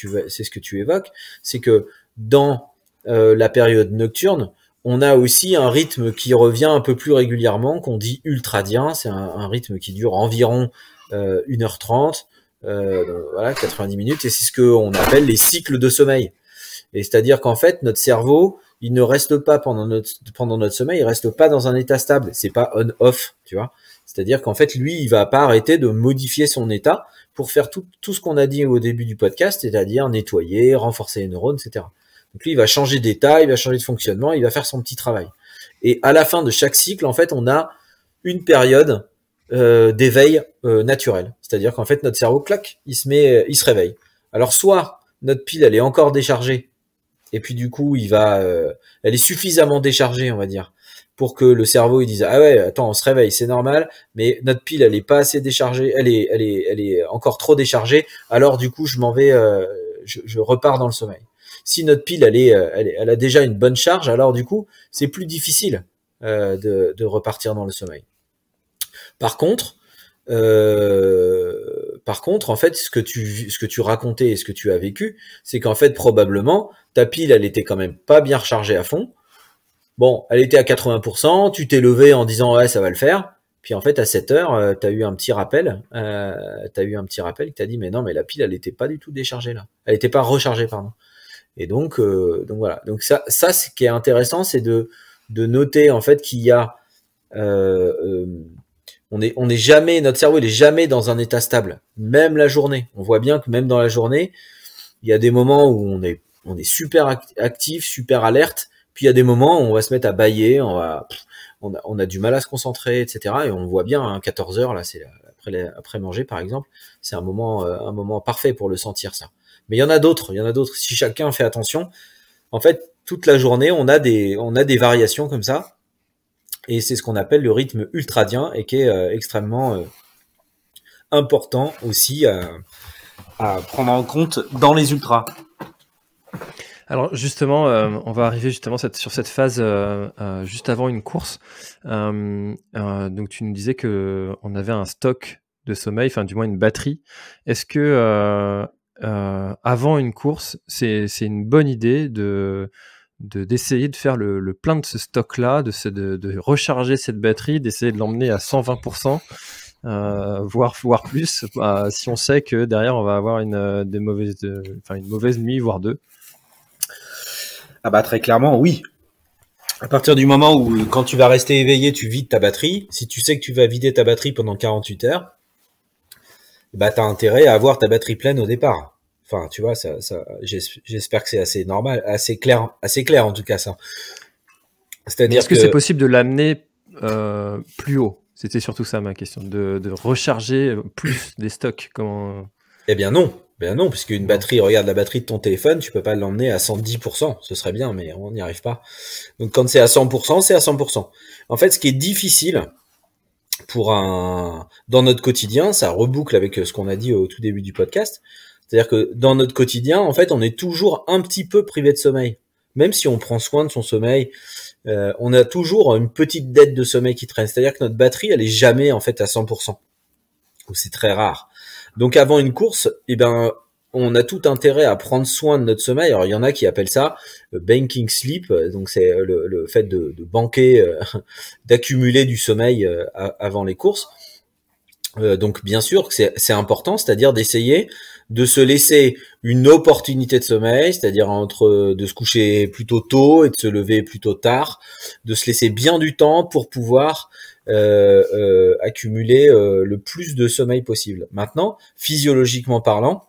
tu évoques, c'est que dans la période nocturne, on a aussi un rythme qui revient un peu plus régulièrement, qu'on dit ultradien. C'est un rythme qui dure environ 1h30. 90 minutes, et c'est ce qu'on appelle les cycles de sommeil. Et c'est-à-dire qu'en fait, notre cerveau, il ne reste pas pendant notre sommeil, il reste pas dans un état stable. C'est pas on-off, tu vois. C'est-à-dire qu'en fait, lui, il va pas arrêter de modifier son état pour faire tout ce qu'on a dit au début du podcast, c'est-à-dire nettoyer, renforcer les neurones, etc. Donc lui, il va changer d'état, il va changer de fonctionnement, il va faire son petit travail. Et à la fin de chaque cycle, en fait, on a une période d'éveil naturel. C'est-à-dire qu'en fait, notre cerveau, clac, il se réveille. Alors, soit notre pile, elle est encore déchargée, et puis du coup, elle est suffisamment déchargée, on va dire, pour que le cerveau, il dise, ah ouais, attends, on se réveille, c'est normal, mais notre pile, elle est pas assez déchargée, elle est encore trop déchargée, alors du coup, je m'en vais, je repars dans le sommeil. Si notre pile, elle a déjà une bonne charge, alors du coup, c'est plus difficile de repartir dans le sommeil. Par contre, par contre, en fait, ce que tu racontais et ce que tu as vécu, c'est qu'en fait, probablement, ta pile, elle était quand même pas bien rechargée à fond. Bon, elle était à 80%, tu t'es levé en disant ouais, ça va le faire. Puis en fait, à 7 heures, t'as eu un petit rappel, qui t'a dit mais non, mais la pile, elle était pas du tout déchargée là. Elle était pas rechargée, pardon. Et donc voilà. Donc ça, ce qui est intéressant, c'est de noter en fait qu'il y a, on est jamais, notre cerveau, il est jamais dans un état stable, même la journée. On voit bien que même dans la journée, il y a des moments où on est super actif, super alerte. Puis il y a des moments où on va se mettre à bâiller, on a du mal à se concentrer, etc. Et on voit bien, hein, 14 heures là, c'est après manger par exemple, c'est un moment parfait pour le sentir ça. Mais il y en a d'autres. Si chacun fait attention, en fait, toute la journée, on a des variations comme ça, et c'est ce qu'on appelle le rythme ultradien et qui est extrêmement important aussi à prendre en compte dans les ultras. Alors justement, on va arriver justement sur cette phase juste avant une course. Donc tu nous disais que on avait un stock de sommeil, enfin du moins une batterie. Est-ce que avant une course, c'est une bonne idée d'essayer de faire le plein de ce stock-là, de recharger cette batterie, d'essayer de l'emmener à 120%, voire plus, si on sait que derrière on va avoir une mauvaise nuit, voire deux. Ah bah très clairement, oui. À partir du moment où, quand tu vas rester éveillé, tu vides ta batterie, si tu sais que tu vas vider ta batterie pendant 48 heures, bah t'as intérêt à avoir ta batterie pleine au départ. Enfin, tu vois, j'espère que c'est assez normal, assez clair en tout cas ça. C'est-à-dire est-ce que c'est possible de l'amener plus haut? C'était surtout ça ma question, de recharger plus des stocks. Comment... Eh bien non. Ben non, puisque une batterie, regarde la batterie de ton téléphone, tu peux pas l'emmener à 110%. Ce serait bien, mais on n'y arrive pas. Donc quand c'est à 100%, c'est à 100%. En fait, ce qui est difficile dans notre quotidien, ça reboucle avec ce qu'on a dit au tout début du podcast. C'est-à-dire que dans notre quotidien, en fait, on est toujours un petit peu privé de sommeil. Même si on prend soin de son sommeil, on a toujours une petite dette de sommeil qui traîne. C'est-à-dire que notre batterie, elle est jamais en fait à 100%. Ou c'est très rare. Donc avant une course, on a tout intérêt à prendre soin de notre sommeil. Alors il y en a qui appellent ça banking sleep, donc c'est le fait de banquer, d'accumuler du sommeil avant les courses. Donc bien sûr que c'est important, c'est-à-dire d'essayer de se laisser une opportunité de sommeil, c'est-à-dire de se coucher plutôt tôt et de se lever plutôt tard, de se laisser bien du temps pour pouvoir accumuler le plus de sommeil possible. Maintenant, physiologiquement parlant,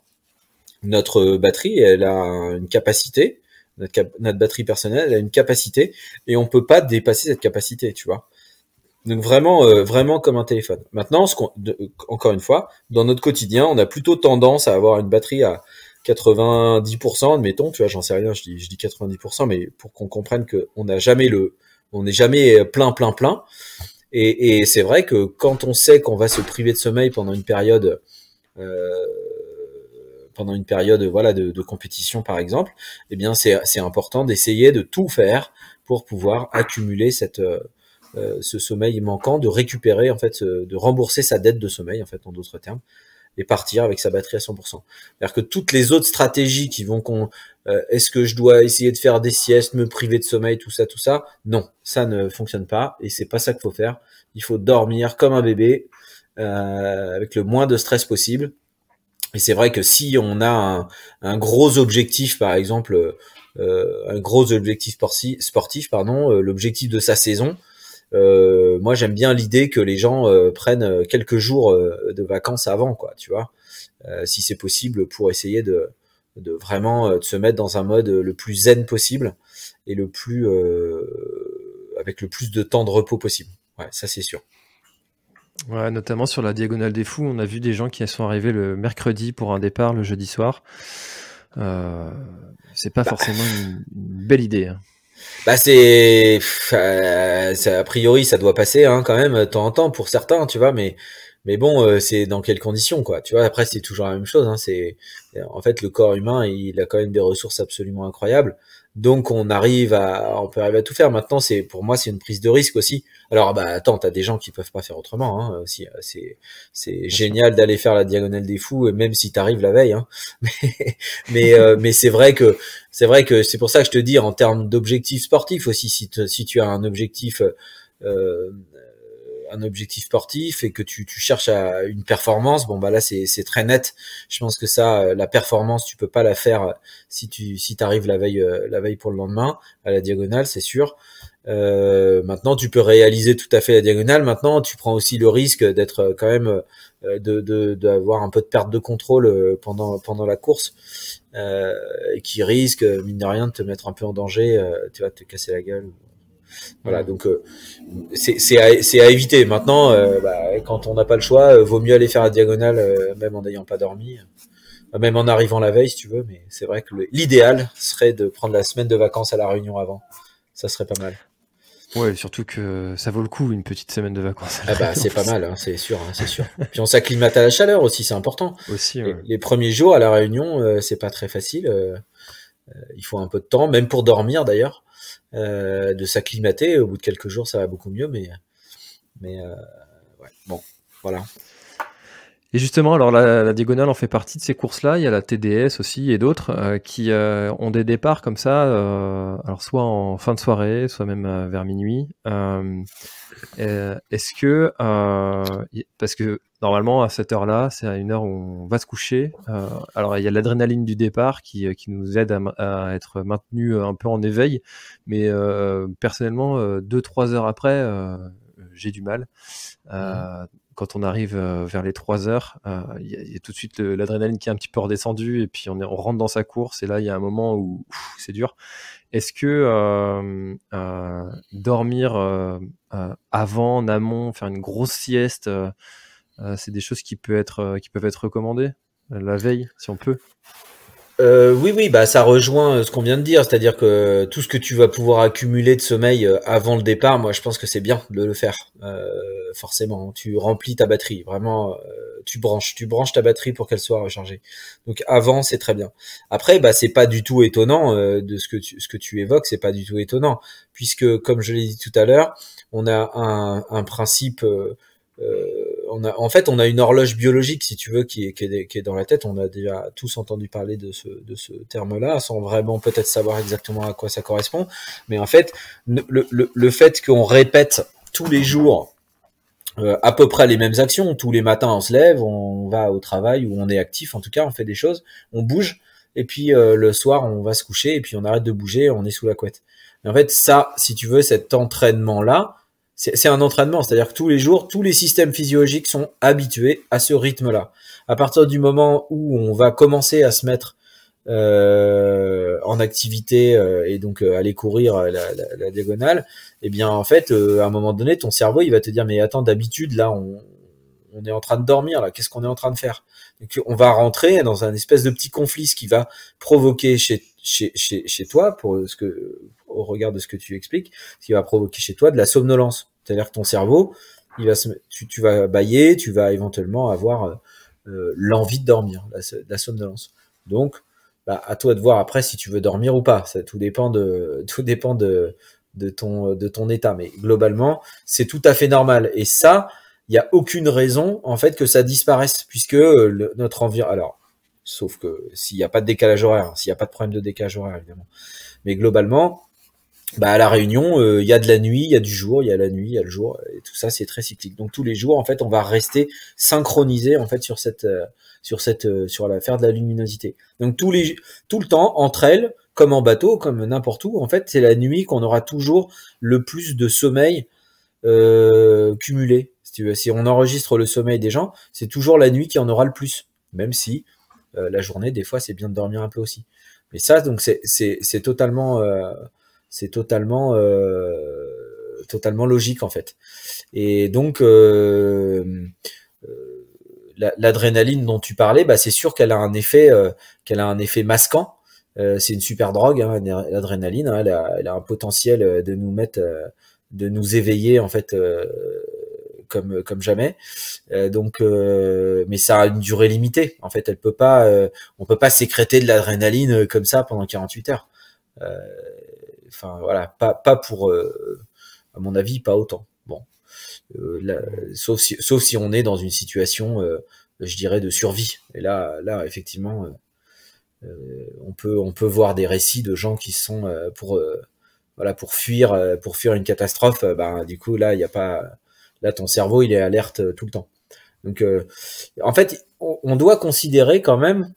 notre batterie, elle a une capacité, notre batterie personnelle, elle a une capacité, et on peut pas dépasser cette capacité, tu vois. Donc vraiment comme un téléphone. Maintenant, encore une fois, dans notre quotidien, on a plutôt tendance à avoir une batterie à 90%, admettons, tu vois, j'en sais rien, je dis 90%, mais pour qu'on comprenne que on n'est jamais plein. Et c'est vrai que quand on sait qu'on va se priver de sommeil pendant une période, voilà, de compétition par exemple, eh bien c'est important d'essayer de tout faire pour pouvoir accumuler ce sommeil manquant, de récupérer en fait, de rembourser sa dette de sommeil en fait, en d'autres termes, et partir avec sa batterie à 100%. C'est-à-dire que toutes les autres stratégies qui vont est-ce que je dois essayer de faire des siestes, me priver de sommeil, tout ça, non, ça ne fonctionne pas, et c'est pas ça qu'il faut faire. Il faut dormir comme un bébé, avec le moins de stress possible. Et c'est vrai que si on a un gros objectif, par exemple, un gros objectif sportif, l'objectif de sa saison, moi j'aime bien l'idée que les gens prennent quelques jours de vacances avant, quoi, tu vois, si c'est possible, pour essayer de vraiment de se mettre dans un mode le plus zen possible et avec le plus de temps de repos possible. Ouais, ça c'est sûr. Ouais, notamment sur la Diagonale des Fous, on a vu des gens qui sont arrivés le mercredi pour un départ le jeudi soir. C'est pas forcément une belle idée. Hein. Bah a priori ça doit passer, hein, quand même, de temps en temps pour certains, tu vois, mais Mais bon, c'est dans quelles conditions, quoi. Tu vois, après, c'est toujours la même chose. Hein, en fait, le corps humain, il a quand même des ressources absolument incroyables. Donc, on peut arriver à tout faire. Maintenant, pour moi, c'est une prise de risque aussi. Alors, bah, attends, t'as des gens qui peuvent pas faire autrement. Hein, aussi, c'est Bien sûr. génial d'aller faire la diagonale des fous, même si t'arrives la veille. Hein. Mais c'est vrai que c'est pour ça que je te dis en termes d'objectifs sportifs aussi. Si tu as euh, un objectif sportif et que tu cherches à une performance, bon bah là c'est très net. Je pense que ça, la performance, tu peux pas la faire si t'arrives la veille pour le lendemain à la diagonale, c'est sûr. Maintenant, tu peux réaliser tout à fait la diagonale. Maintenant, tu prends aussi le risque d'être quand même d'avoir un peu de perte de contrôle pendant la course, et qui risque mine de rien de te mettre un peu en danger. Tu vas te casser la gueule. Voilà, donc c'est à éviter. Maintenant, bah, quand on n'a pas le choix, vaut mieux aller faire la diagonale, même en n'ayant pas dormi, même en arrivant la veille, si tu veux. Mais c'est vrai que l'idéal serait de prendre la semaine de vacances à La Réunion avant. Ça serait pas mal. Ouais, surtout que ça vaut le coup une petite semaine de vacances à La Ah bah Réunion c'est pas aussi. mal, hein, c'est sûr, hein, c'est sûr. Puis on s'acclimate à la chaleur aussi, c'est important. Aussi, ouais. Les premiers jours à La Réunion, c'est pas très facile. Il faut un peu de temps, même pour dormir d'ailleurs, de s'acclimater. Au bout de quelques jours, ça va beaucoup mieux, mais ouais, bon, voilà. Et justement, alors la diagonale en fait partie de ces courses-là. Il y a la TDS aussi et d'autres qui ont des départs comme ça, alors soit en fin de soirée, soit même vers minuit. Est-ce que, parce que normalement à cette heure-là, c'est à une heure où on va se coucher. Alors il y a l'adrénaline du départ qui nous aide à être maintenu un peu en éveil, mais personnellement, 2-3 heures après, j'ai du mal. Mhm. Quand on arrive vers les 3 heures, y a tout de suite l'adrénaline qui est un petit peu redescendue et puis on rentre dans sa course et là il y a un moment où c'est dur. Est-ce que dormir avant, en amont, faire une grosse sieste, c'est des choses qui peuvent être recommandées la veille, si on peut? Oui, oui, bah ça rejoint ce qu'on vient de dire, c'est-à-dire que tout ce que tu vas pouvoir accumuler de sommeil avant le départ, moi je pense que c'est bien de le faire. Forcément, tu remplis ta batterie, vraiment, tu branches ta batterie pour qu'elle soit rechargée. Donc avant, c'est très bien. Après, bah c'est pas du tout étonnant de ce que tu évoques, c'est pas du tout étonnant, puisque comme je l'ai dit tout à l'heure, on a un principe. En fait, on a une horloge biologique, si tu veux, qui est dans la tête. On a déjà tous entendu parler de ce terme-là, sans vraiment peut-être savoir exactement à quoi ça correspond. Mais en fait, le fait qu'on répète tous les jours à peu près les mêmes actions, tous les matins on se lève, on va au travail ou on est actif, en tout cas, on fait des choses, on bouge, et puis le soir on va se coucher et puis on arrête de bouger, on est sous la couette. Mais en fait, ça, si tu veux, cet entraînement-là, c'est un entraînement, c'est-à-dire que tous les jours, tous les systèmes physiologiques sont habitués à ce rythme-là. À partir du moment où on va commencer à se mettre en activité et donc aller courir la diagonale, eh bien en fait, à un moment donné, ton cerveau il va te dire mais attends, d'habitude là on est en train de dormir là, qu'est-ce qu'on est en train de faire? Donc on va rentrer dans un espèce de petit conflit, ce qui va provoquer chez toi, au regard de ce que tu expliques, ce qui va provoquer chez toi de la somnolence. C'est-à-dire que ton cerveau, tu vas bâiller, tu vas éventuellement avoir l'envie de dormir, la somnolence. Donc, bah, à toi de voir après si tu veux dormir ou pas. Ça, tout dépend de ton état. Mais globalement, c'est tout à fait normal. Et ça, il n'y a aucune raison en fait que ça disparaisse, puisque notre environnement. Alors, sauf que s'il n'y a pas de décalage horaire, s'il n'y a pas de problème de décalage horaire évidemment. Mais globalement, bah à la Réunion, il y a de la nuit, il y a du jour, il y a la nuit, il y a le jour, et tout ça c'est très cyclique. Donc tous les jours, en fait, on va rester synchronisé en fait sur l'affaire de la luminosité. Donc tout le temps entre elles, comme en bateau, comme n'importe où, en fait, c'est la nuit qu'on aura toujours le plus de sommeil cumulé. Si tu veux, si on enregistre le sommeil des gens, c'est toujours la nuit qui en aura le plus, même si la journée, des fois, c'est bien de dormir un peu aussi. Mais ça, donc c'est totalement logique en fait. Et donc l'adrénaline dont tu parlais, bah c'est sûr qu'elle a un effet masquant. C'est une super drogue, hein, l'adrénaline. Hein, elle a un potentiel de nous mettre, de nous éveiller en fait comme jamais. Mais ça a une durée limitée. En fait, on peut pas sécréter de l'adrénaline comme ça pendant 48 heures. Enfin voilà, pas pour, à mon avis, pas autant. Bon, là, sauf si on est dans une situation, je dirais, de survie. Et là, effectivement, on peut voir des récits de gens qui sont pour fuir une catastrophe. Du coup, là, il y a pas, là, ton cerveau, il est alerte tout le temps. Donc, en fait, on doit considérer quand même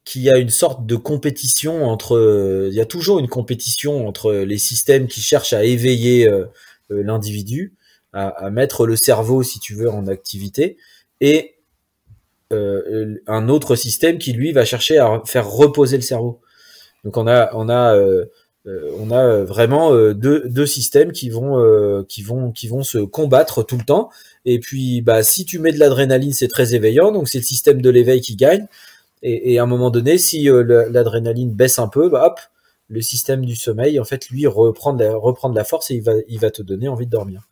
qu'il y a une sorte de compétition il y a toujours une compétition entre les systèmes qui cherchent à éveiller l'individu, à mettre le cerveau, si tu veux, en activité, et un autre système qui lui va chercher à faire reposer le cerveau. Donc on a vraiment deux systèmes qui vont se combattre tout le temps. Et puis si tu mets de l'adrénaline, c'est très éveillant, donc c'est le système de l'éveil qui gagne. Et à un moment donné, si l'adrénaline baisse un peu, hop, le système du sommeil, en fait, lui reprend de la force et il va te donner envie de dormir.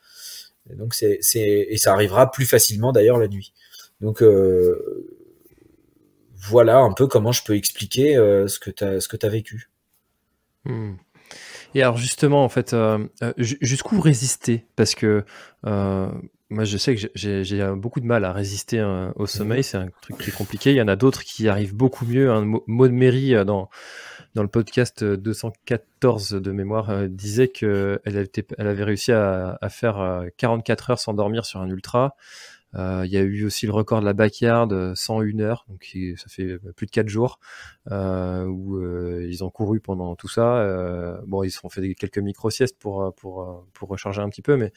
Et donc et ça arrivera plus facilement d'ailleurs la nuit. Donc voilà un peu comment je peux expliquer ce que t'as vécu. Et alors justement, en fait, jusqu'où résister? Parce que moi, je sais que j'ai beaucoup de mal à résister au sommeil. C'est un truc qui est compliqué. Il y en a d'autres qui arrivent beaucoup mieux. Maud Méry, dans le podcast 214 de mémoire, disait qu'elle avait réussi à faire 44 heures sans dormir sur un ultra. Il y a eu aussi le record de la backyard, 101 heures, donc ça fait plus de 4 jours, où ils ont couru pendant tout ça. Bon, ils se sont fait quelques micro-siestes pour recharger un petit peu, mais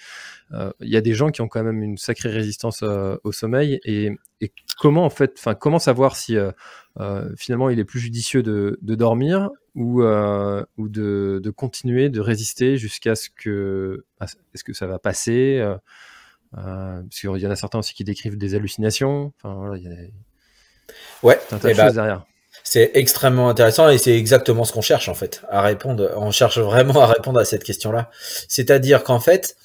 il y a des gens qui ont quand même une sacrée résistance au sommeil. Et comment savoir si finalement il est plus judicieux de dormir ou de continuer de résister jusqu'à ce que ça va passer. Parce qu'il y en a certains aussi qui décrivent des hallucinations. Enfin, voilà, il y a un tas de choses derrière. C'est extrêmement intéressant et c'est exactement ce qu'on cherche en fait à répondre. On cherche vraiment à répondre à cette question-là. C'est-à-dire qu'en fait,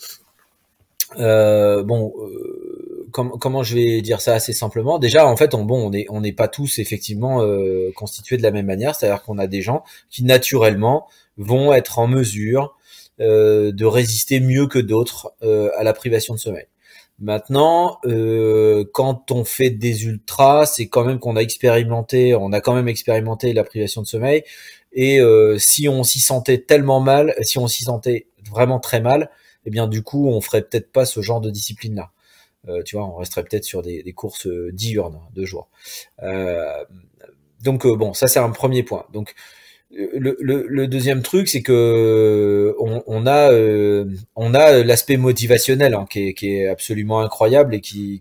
comment je vais dire ça assez simplement. Déjà, en fait, on n'est pas tous effectivement constitués de la même manière. C'est-à-dire qu'on a des gens qui naturellement vont être en mesure de résister mieux que d'autres à la privation de sommeil. Maintenant, quand on fait des ultras, c'est quand même on a quand même expérimenté la privation de sommeil. Et si on s'y sentait tellement mal, si on s'y sentait vraiment très mal, eh bien du coup, on ferait peut-être pas ce genre de discipline-là. Tu vois, on resterait peut-être sur des courses diurnes de jour. Donc bon, ça c'est un premier point. Donc le deuxième truc, c'est que on a l'aspect motivationnel qui est absolument incroyable et qui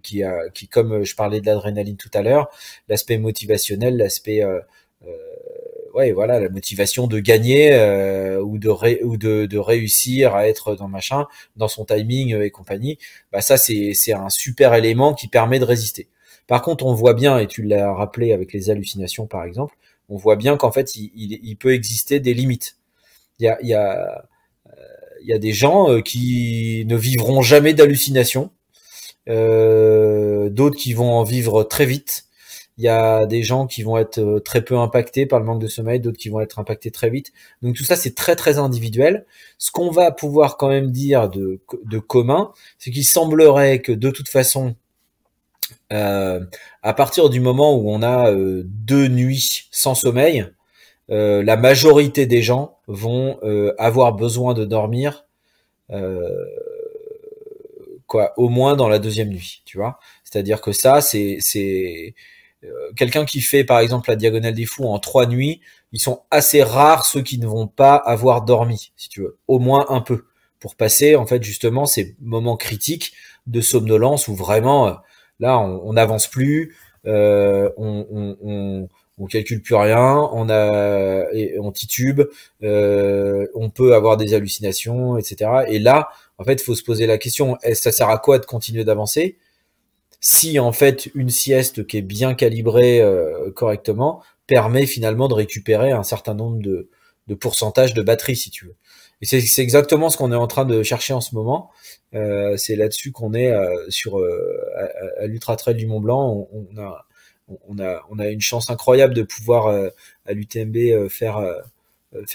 comme je parlais de l'adrénaline tout à l'heure, l'aspect motivationnel, l'aspect la motivation de gagner ou de réussir à être dans son timing et compagnie. Ça c'est un super élément qui permet de résister. Par contre, on voit bien, et tu l'as rappelé avec les hallucinations par exemple, on voit bien qu'en fait, il peut exister des limites. Il y a des gens qui ne vivront jamais d'hallucinations, d'autres qui vont en vivre très vite. Il y a des gens qui vont être très peu impactés par le manque de sommeil, d'autres qui vont être impactés très vite. Donc tout ça, c'est très très individuel. Ce qu'on va pouvoir quand même dire de commun, c'est qu'il semblerait que de toute façon, à partir du moment où on a 2 nuits sans sommeil, la majorité des gens vont avoir besoin de dormir au moins dans la deuxième nuit, tu vois. C'est-à-dire que ça, c'est quelqu'un qui fait par exemple la Diagonale des Fous en 3 nuits, ils sont assez rares ceux qui ne vont pas avoir dormi, si tu veux, au moins un peu, pour passer en fait justement ces moments critiques de somnolence où vraiment là on n'avance plus, on calcule plus rien, on titube, on peut avoir des hallucinations, etc. Et là, en fait, il faut se poser la question, ça sert à quoi de continuer d'avancer si en fait une sieste qui est bien calibrée correctement permet finalement de récupérer un certain nombre de pourcentage de batterie, si tu veux. Et c'est exactement ce qu'on est en train de chercher en ce moment. C'est là-dessus qu'on est à l'Ultra Trail du Mont Blanc. On a une chance incroyable de pouvoir à l'UTMB faire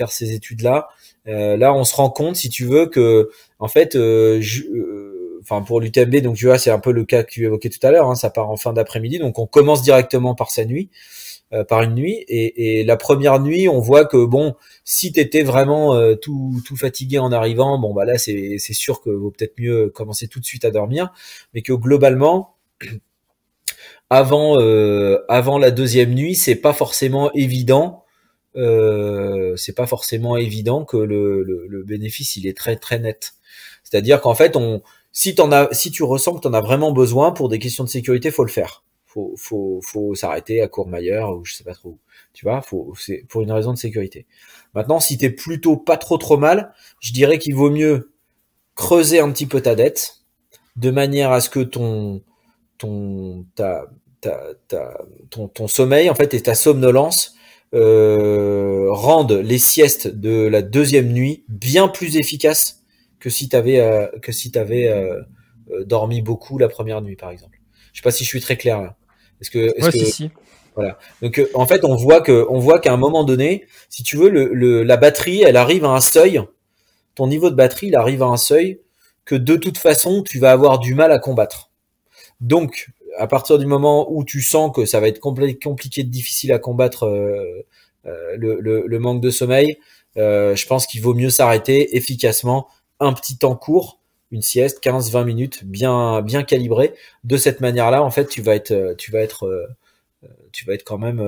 ces études-là. Là, on se rend compte, si tu veux, que en fait, enfin pour l'UTMB, donc tu vois, c'est un peu le cas que tu évoquais tout à l'heure. Hein, ça part en fin d'après-midi, donc on commence directement par une nuit. Et la première nuit, on voit que bon, si t'étais vraiment tout fatigué en arrivant, bon bah là c'est sûr que vaut peut-être mieux commencer tout de suite à dormir, mais que globalement avant la deuxième nuit, c'est pas forcément évident que le bénéfice il est très très net. C'est-à-dire qu'en fait, si tu ressens que t'en as vraiment besoin pour des questions de sécurité, faut le faire. Faut s'arrêter à Courmayeur ou je sais pas trop où. Tu vois, c'est pour une raison de sécurité. Maintenant, si t'es plutôt pas trop mal, je dirais qu'il vaut mieux creuser un petit peu ta dette de manière à ce que ton ta, ton sommeil en fait et ta somnolence rendent les siestes de la deuxième nuit bien plus efficaces que si t'avais dormi beaucoup la première nuit par exemple. Je sais pas si je suis très clair là. Est-ce Ouais, que si. voilà. Donc en fait on voit qu'à un moment donné, si tu veux la batterie, elle arrive à un seuil, ton niveau de batterie, il arrive à un seuil que de toute façon, tu vas avoir du mal à combattre. Donc, à partir du moment où tu sens que ça va être compliqué, difficile à combattre le manque de sommeil, je pense qu'il vaut mieux s'arrêter efficacement, un petit temps court, une sieste, 15-20 minutes, bien calibré. De cette manière-là, en fait, tu vas être quand même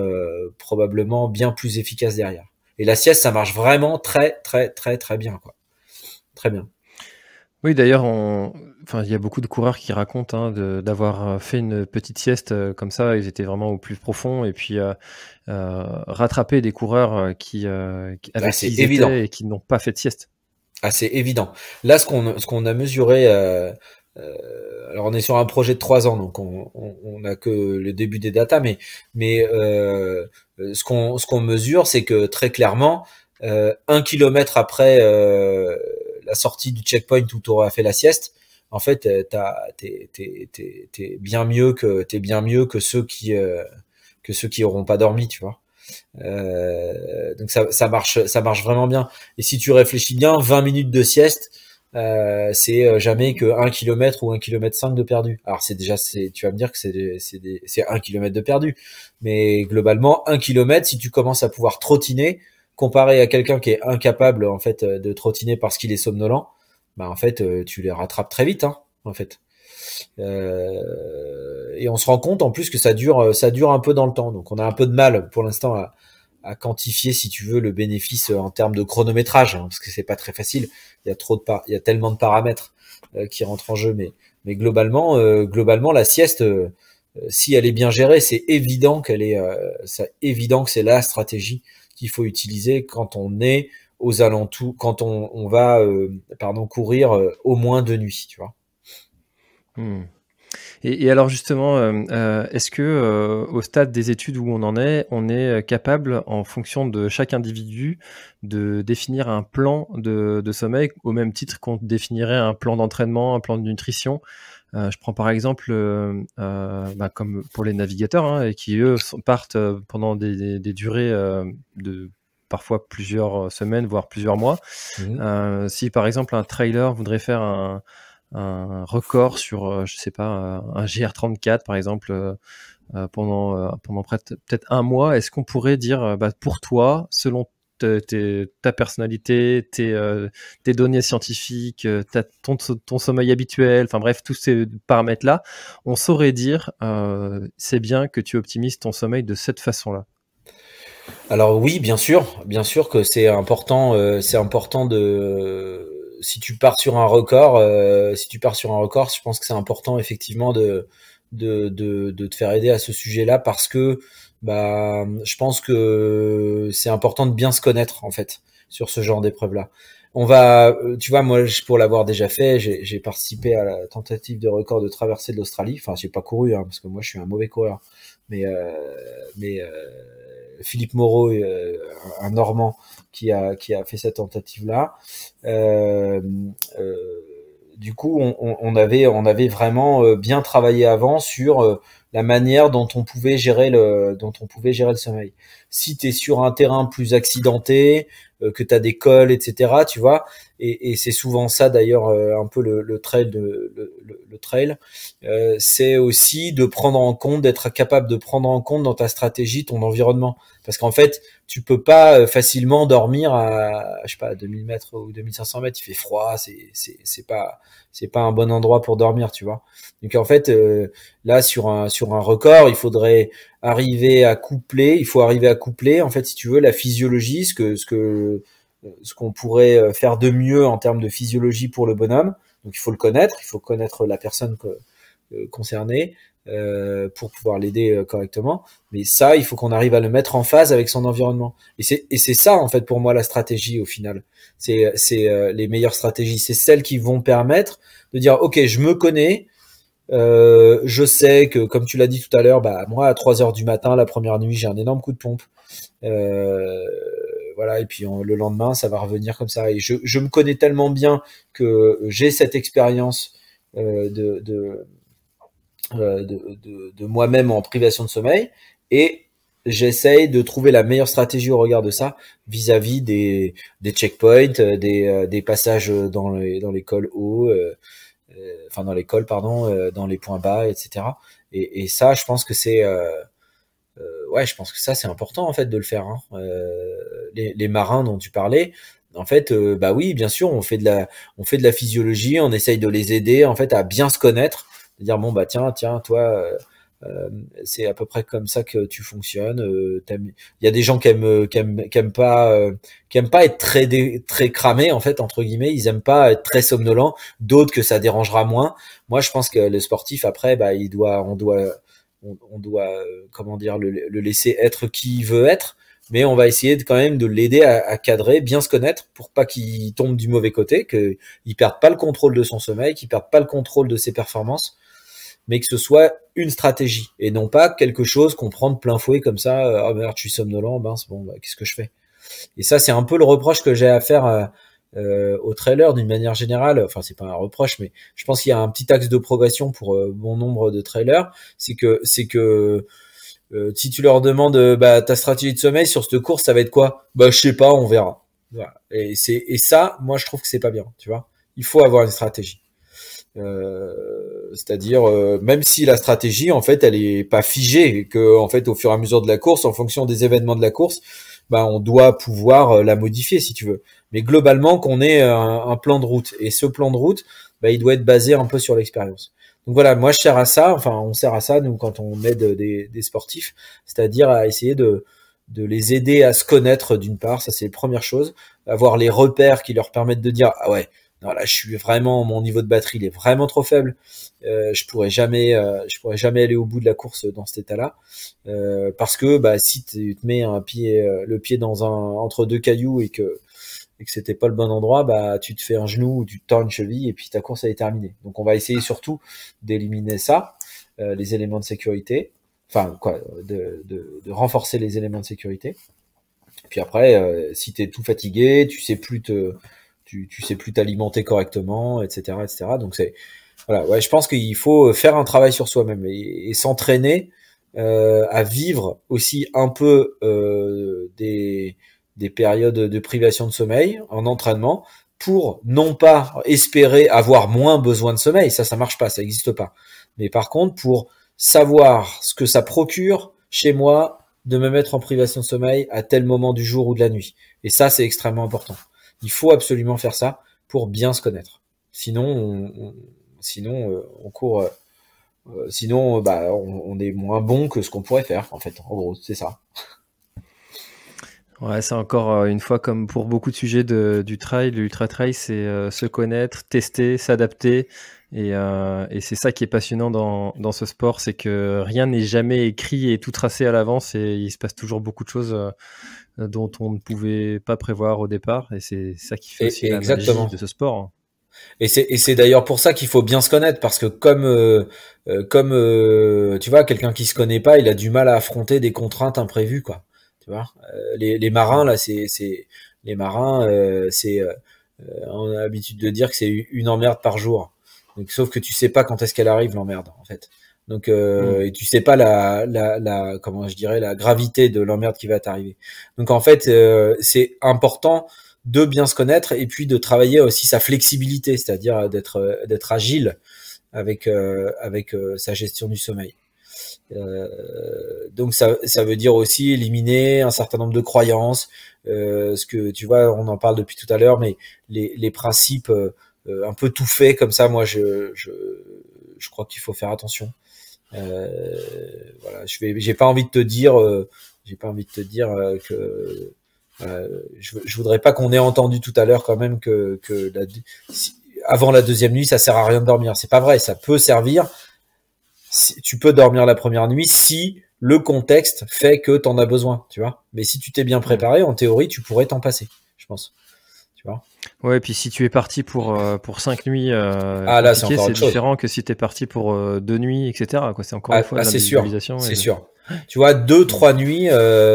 probablement bien plus efficace derrière. Et la sieste, ça marche vraiment très, très, très, très bien, quoi. Très bien. Oui, d'ailleurs, enfin, il y a beaucoup de coureurs qui racontent hein, d'avoir fait une petite sieste comme ça. Ils étaient vraiment au plus profond et puis rattraper des coureurs Ah, avec qui c'est ils évident. étaient et qui n'ont pas fait de sieste. Ah, c'est évident. Là, ce qu'on a mesuré, alors on est sur un projet de 3 ans, donc on a que le début des datas, mais ce qu'on mesure, c'est que très clairement, 1 kilomètre après la sortie du checkpoint où tu auras fait la sieste, en fait, t'es bien mieux que ceux qui auront pas dormi, tu vois. Donc ça marche vraiment bien. Et si tu réfléchis bien, 20 minutes de sieste, c'est jamais que 1 kilomètre ou 1,5 km de perdu. Alors tu vas me dire que c'est 1 kilomètre de perdu, mais globalement 1 kilomètre, si tu commences à pouvoir trottiner, comparé à quelqu'un qui est incapable en fait de trottiner parce qu'il est somnolent, bah en fait tu les rattrapes très vite, hein, en fait. Et on se rend compte en plus que ça dure un peu dans le temps. Donc on a un peu de mal pour l'instant à quantifier, si tu veux, le bénéfice en termes de chronométrage, hein, parce que c'est pas très facile. Il y a tellement de paramètres qui rentrent en jeu, mais globalement, la sieste, si elle est bien gérée, c'est évident que c'est la stratégie qu'il faut utiliser quand on est aux alentours, quand on va, courir au moins 2 nuits, tu vois. Hmm. Et alors justement, est-ce que au stade des études où on est capable, en fonction de chaque individu, de définir un plan de sommeil au même titre qu'on définirait un plan d'entraînement, un plan de nutrition? Je prends par exemple, comme pour les navigateurs, hein, et qui eux partent pendant des durées de parfois plusieurs semaines, voire plusieurs mois. Mmh. Si par exemple un trailer voudrait faire un record sur, je sais pas, un GR34 par exemple, pendant peut-être un mois, est-ce qu'on pourrait dire, pour toi, selon ta personnalité, tes données scientifiques, ton sommeil habituel, enfin bref, tous ces paramètres-là, on saurait dire, c'est bien que tu optimises ton sommeil de cette façon-là. Alors oui, bien sûr que c'est important si tu pars sur un record, je pense que c'est important effectivement de te faire aider à ce sujet-là parce que bah je pense que c'est important de bien se connaître en fait sur ce genre d'épreuve-là. Tu vois, moi pour l'avoir déjà fait, j'ai participé à la tentative de record de traversée de l'Australie. Enfin, j'ai pas couru hein, parce que moi je suis un mauvais coureur, mais Philippe Moreau, un Normand qui a fait cette tentative-là. Euh, euh, du coup, on avait vraiment bien travaillé avant sur la manière dont on pouvait gérer le sommeil. Si tu es sur un terrain plus accidenté, que tu as des cols, etc., tu vois, et c'est souvent ça d'ailleurs un peu le trail le trail, c'est aussi de prendre en compte, d'être capable de prendre en compte dans ta stratégie ton environnement, parce qu'en fait tu peux pas facilement dormir à, je sais pas, 2000 mètres ou 2500 mètres, il fait froid, c'est pas un bon endroit pour dormir, tu vois. Donc en fait là sur un record, il faut arriver à coupler en fait, si tu veux, la physiologie, ce qu'on pourrait faire de mieux en termes de physiologie pour le bonhomme. Donc il faut connaître la personne concernée pour pouvoir l'aider correctement. Mais ça, il faut qu'on arrive à le mettre en phase avec son environnement. Et c'est ça en fait pour moi la stratégie au final. C'est les meilleures stratégies, c'est celles qui vont permettre de dire ok, je me connais. Je sais que, comme tu l'as dit tout à l'heure, bah moi à 3 heures du matin, la première nuit, j'ai un énorme coup de pompe. Euh, voilà, et puis le lendemain, ça va revenir comme ça. Et je me connais tellement bien que j'ai cette expérience euh, de, de, de moi-même en privation de sommeil, et j'essaye de trouver la meilleure stratégie au regard de ça vis-à-vis des checkpoints, des passages dans les cols hauts, enfin dans les cols, pardon, dans les points bas, etc. Et ça, je pense que ouais, je pense que ça c'est important en fait de le faire. Hein. Les marins dont tu parlais, en fait, bah oui, bien sûr, on fait de la physiologie, on essaye de les aider en fait à bien se connaître, de dire bon bah tiens, toi, c'est à peu près comme ça que tu fonctionnes. Il y a des gens qui aiment pas être très cramés en fait entre guillemets, ils aiment pas être très somnolents, d'autres que ça dérangera moins. Moi, je pense que le sportif après, bah on doit comment dire, le laisser être qui il veut être, mais on va essayer quand même de l'aider à cadrer, bien se connaître pour pas qu'il tombe du mauvais côté, qu'il perde pas le contrôle de son sommeil, qu'il perde pas le contrôle de ses performances, mais que ce soit une stratégie et non pas quelque chose qu'on prend de plein fouet comme ça. Ah merde, je suis somnolent, ben c'est bon, bah, qu'est-ce que je fais? Et ça, c'est un peu le reproche que j'ai à faire au trailer d'une manière générale. Enfin, c'est pas un reproche, mais je pense qu'il y a un petit axe de progression pour bon nombre de trailers. C'est que si tu leur demandes bah, ta stratégie de sommeil sur cette course, ça va être quoi? Bah, je sais pas, on verra. Voilà. Et ça, moi, je trouve que c'est pas bien. Tu vois, il faut avoir une stratégie. C'est-à-dire même si la stratégie en fait elle est pas figée, et que en fait au fur et à mesure de la course, en fonction des événements de la course, bah on doit pouvoir la modifier si tu veux. Mais globalement qu'on ait un plan de route, et ce plan de route, bah il doit être basé un peu sur l'expérience. Donc voilà, moi je sers à ça, enfin on sert à ça nous quand on aide des sportifs, c'est-à-dire à essayer de les aider à se connaître d'une part, ça c'est la première chose, avoir les repères qui leur permettent de dire ah ouais, non là je suis vraiment, mon niveau de batterie il est vraiment trop faible, je pourrais jamais aller au bout de la course dans cet état-là, parce que bah si tu te mets le pied dans entre deux cailloux et que c'était pas le bon endroit, bah tu te fais un genou ou tu te tords une cheville et puis ta course elle est terminée. Donc on va essayer surtout d'éliminer ça, les éléments de sécurité, enfin quoi, de renforcer les éléments de sécurité. Puis après, si t'es tout fatigué, tu sais plus t'alimenter correctement, etc., etc. Donc c'est voilà, ouais, je pense qu'il faut faire un travail sur soi-même et s'entraîner à vivre aussi un peu des périodes de privation de sommeil en entraînement pour non pas espérer avoir moins besoin de sommeil, ça marche pas, ça n'existe pas. Mais par contre, pour savoir ce que ça procure chez moi de me mettre en privation de sommeil à tel moment du jour ou de la nuit. Et ça, c'est extrêmement important. Il faut absolument faire ça pour bien se connaître. Sinon, on court. Sinon, bah, on est moins bon que ce qu'on pourrait faire. En fait, en gros, c'est ça. Ouais, c'est encore une fois comme pour beaucoup de sujets du trail, l'ultra trail, c'est se connaître, tester, s'adapter, et c'est ça qui est passionnant dans ce sport, c'est que rien n'est jamais écrit et tout tracé à l'avance, et il se passe toujours beaucoup de choses dont on ne pouvait pas prévoir au départ, et c'est ça qui fait aussi la magie de ce sport. Et c'est d'ailleurs pour ça qu'il faut bien se connaître, parce que comme tu vois, quelqu'un qui se connaît pas, il a du mal à affronter des contraintes imprévues, quoi. Tu tu vois. Les marins là, les marins, on a l'habitude de dire que c'est une emmerde par jour. Donc, sauf que tu sais pas quand est-ce qu'elle arrive l'emmerde en fait. Donc et tu sais pas comment je dirais la gravité de l'emmerde qui va t'arriver. Donc en fait c'est important de bien se connaître et puis de travailler aussi sa flexibilité, c'est-à-dire d'être agile avec sa gestion du sommeil. Donc ça veut dire aussi éliminer un certain nombre de croyances, ce que tu vois, on en parle depuis tout à l'heure, mais les principes un peu tout faits comme ça, moi je crois qu'il faut faire attention. Voilà, j'ai pas envie de te dire que je voudrais pas qu'on ait entendu tout à l'heure quand même que avant la deuxième nuit ça sert à rien de dormir. C'est pas vrai, ça peut servir. Tu peux dormir la première nuit si le contexte fait que t'en as besoin, tu vois. Mais si tu t'es bien préparé, en théorie, tu pourrais t'en passer, je pense. Tu vois. Ouais, et puis si tu es parti pour 5 nuits, là, c'est différent que si tu es parti pour 2 nuits, etc. Quoi. C'est encore une fois de l'individualisation. C'est sûr. Tu vois, 2-3 nuits,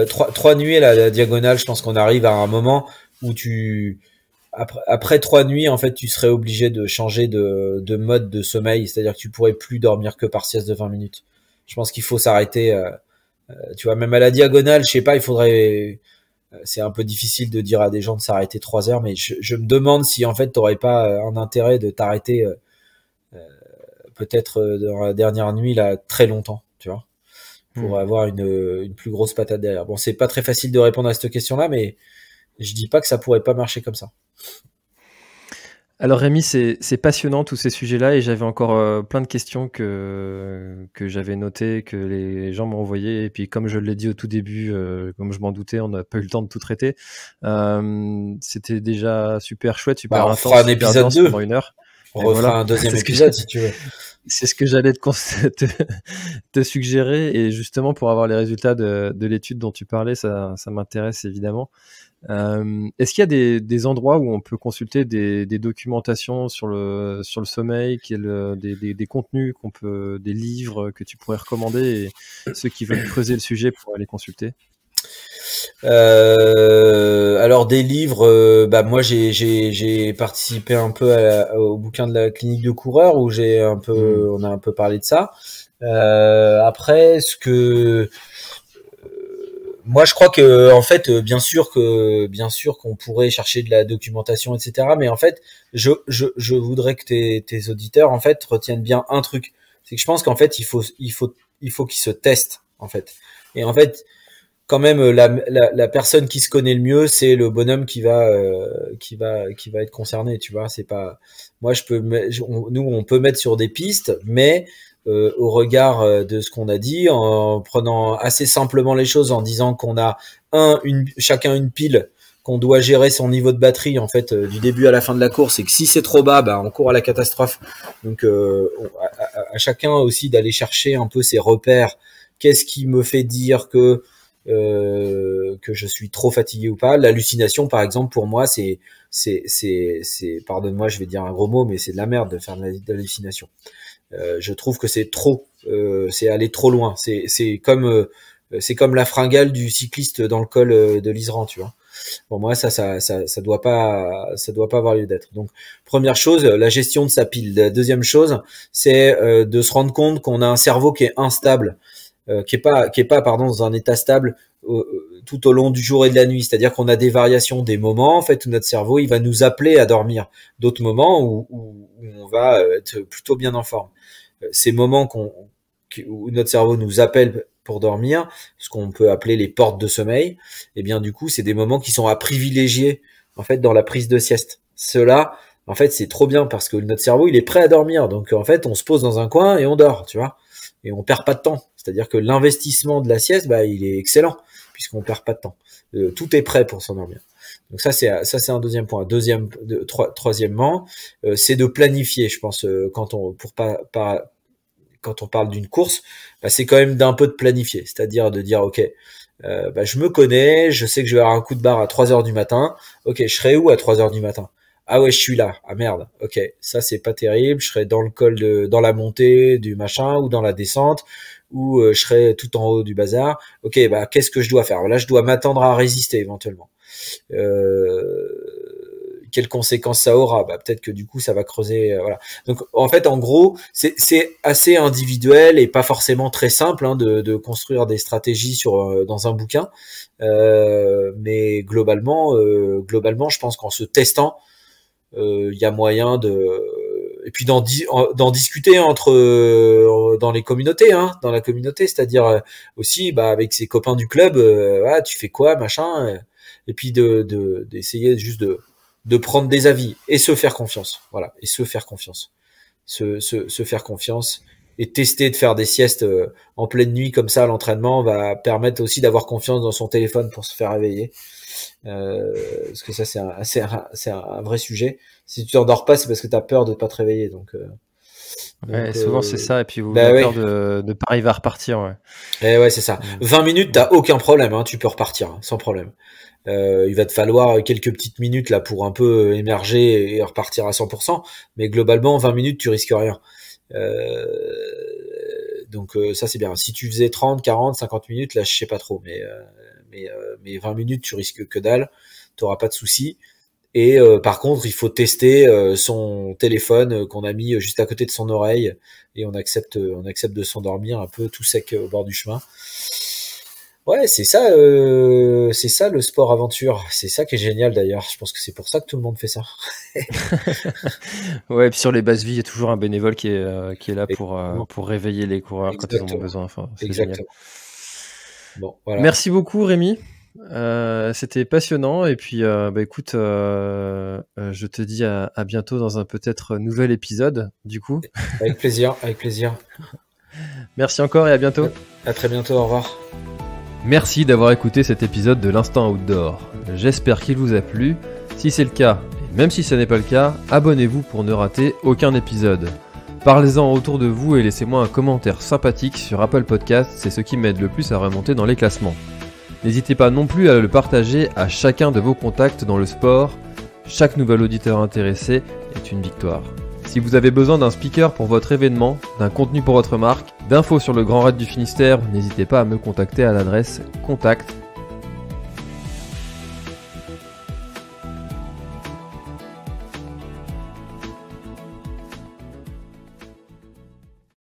3 nuits à la diagonale, je pense qu'on arrive à un moment où après 3 nuits, en fait, tu serais obligé de changer de mode de sommeil, c'est-à-dire que tu pourrais plus dormir que par sieste de 20 minutes. Je pense qu'il faut s'arrêter. Tu vois, même à la diagonale, je sais pas, il faudrait. C'est un peu difficile de dire à des gens de s'arrêter 3 heures, mais je me demande si en fait t'aurais pas un intérêt de t'arrêter peut-être dans la dernière nuit là très longtemps, tu vois, pour avoir une plus grosse patate derrière. Bon, c'est pas très facile de répondre à cette question-là, mais je dis pas que ça pourrait pas marcher comme ça. Alors Rémi, c'est passionnant tous ces sujets-là et j'avais encore plein de questions que j'avais notées, que les gens m'ont envoyées et puis comme je l'ai dit au tout début, comme je m'en doutais, on n'a pas eu le temps de tout traiter. C'était déjà super chouette, super intense. On fera un épisode 2 pendant 1 heure. On refera un deuxième épisode si tu veux. C'est ce que j'allais te suggérer et justement pour avoir les résultats de l'étude dont tu parlais, ça m'intéresse évidemment. Est-ce qu'il y a des endroits où on peut consulter des documentations sur le sommeil, des contenus des livres que tu pourrais recommander et ceux qui veulent creuser le sujet pour aller consulter? Alors des livres, moi j'ai participé un peu au bouquin de la clinique de coureurs où on a un peu parlé de ça. Après moi je crois que en fait bien sûr qu'on pourrait chercher de la documentation, etc. Mais en fait je voudrais que tes auditeurs en fait retiennent bien un truc, c'est que je pense qu'en fait il faut qu'ils se testent en fait. Et en fait quand même la personne qui se connaît le mieux, c'est le bonhomme qui va être concerné, tu vois. C'est pas moi nous on peut mettre sur des pistes, mais au regard de ce qu'on a dit, en prenant assez simplement les choses, en disant qu'on a chacun une pile, qu'on doit gérer son niveau de batterie en fait du début à la fin de la course, et que si c'est trop bas, on court à la catastrophe. Donc à chacun aussi d'aller chercher un peu ses repères. Qu'est-ce qui me fait dire que je suis trop fatigué ou pas? L'hallucination par exemple, pour moi c'est pardonne-moi, je vais dire un gros mot, mais c'est de la merde de faire de l'hallucination. Je trouve que c'est trop, c'est aller trop loin. C'est comme la fringale du cycliste dans le col de l'Isran, tu vois. Pour moi, ça doit pas avoir lieu d'être. Donc, première chose, la gestion de sa pile. La deuxième chose, c'est de se rendre compte qu'on a un cerveau qui est instable, qui est pas dans un état stable tout au long du jour et de la nuit. C'est-à-dire qu'on a des variations, des moments en fait où notre cerveau il va nous appeler à dormir, d'autres moments où on va être plutôt bien en forme. Ces moments où notre cerveau nous appelle pour dormir, ce qu'on peut appeler les portes de sommeil, et bien du coup c'est des moments qui sont à privilégier en fait dans la prise de sieste. Cela en fait c'est trop bien parce que notre cerveau il est prêt à dormir, donc en fait on se pose dans un coin et on dort, tu vois, et on perd pas de temps. C'est-à-dire que l'investissement de la sieste il est excellent puisqu'on perd pas de temps. Tout est prêt pour s'endormir. Donc ça c'est un deuxième point. Troisièmement, c'est de planifier. Je pense quand on parle d'une course, c'est quand même d'un peu de planifier, c'est-à-dire de dire ok, je me connais, je sais que je vais avoir un coup de barre à 3 heures du matin. Ok, je serai où à 3 heures du matin? ah ouais, je suis là. Ah merde. Ok, ça c'est pas terrible. Je serai dans le col dans la montée du machin ou dans la descente ou je serai tout en haut du bazar. Ok, bah qu'est-ce que je dois faire? Là, je dois m'attendre à résister éventuellement. Quelles conséquences ça aura? Bah peut-être que du coup ça va creuser. Voilà. Donc en fait, en gros, c'est assez individuel et pas forcément très simple de construire des stratégies dans un bouquin. Mais globalement, je pense qu'en se testant, il y a moyen et puis d'en discuter dans les communautés, dans la communauté, c'est-à-dire aussi avec ses copains du club, tu fais quoi, machin, et puis d'essayer juste de prendre des avis et se faire confiance, voilà, et se faire confiance, se faire confiance et tester de faire des siestes en pleine nuit comme ça à l'entraînement va permettre aussi d'avoir confiance dans son téléphone pour se faire réveiller. Parce que ça c'est un vrai sujet. Si tu t'endors pas, c'est parce que t'as peur de pas te réveiller. Donc souvent c'est ça. Et puis vous avez peur de pas arriver à repartir. Ouais. Et ouais, c'est ça. 20 minutes, t'as aucun problème. Tu peux repartir sans problème. Il va te falloir quelques petites minutes là pour un peu émerger et repartir à 100%. Mais globalement, 20 minutes, tu risques rien. Donc ça c'est bien. Si tu faisais 30, 40, 50 minutes, là je sais pas trop, mais 20 minutes tu risques que dalle, t'auras pas de soucis. Et par contre, il faut tester son téléphone qu'on a mis juste à côté de son oreille et on accepte de s'endormir un peu tout sec au bord du chemin. Ouais, c'est ça le sport aventure. C'est ça qui est génial d'ailleurs. Je pense que c'est pour ça que tout le monde fait ça. Ouais, et puis sur les bases vie, il y a toujours un bénévole qui est là pour réveiller les coureurs quand ils en ont besoin. Enfin, c'est génial. Bon, voilà. Merci beaucoup Rémi. C'était passionnant et puis écoute, je te dis à bientôt dans un peut-être nouvel épisode du coup. Avec plaisir. Merci encore et à bientôt. À très bientôt, au revoir. Merci d'avoir écouté cet épisode de l'Instant Outdoor. J'espère qu'il vous a plu. Si c'est le cas, et même si ce n'est pas le cas, abonnez-vous pour ne rater aucun épisode. Parlez-en autour de vous et laissez-moi un commentaire sympathique sur Apple Podcasts, c'est ce qui m'aide le plus à remonter dans les classements. N'hésitez pas non plus à le partager à chacun de vos contacts dans le sport. Chaque nouvel auditeur intéressé est une victoire. Si vous avez besoin d'un speaker pour votre événement, d'un contenu pour votre marque, d'infos sur le Grand Raid du Finistère, n'hésitez pas à me contacter à l'adresse contact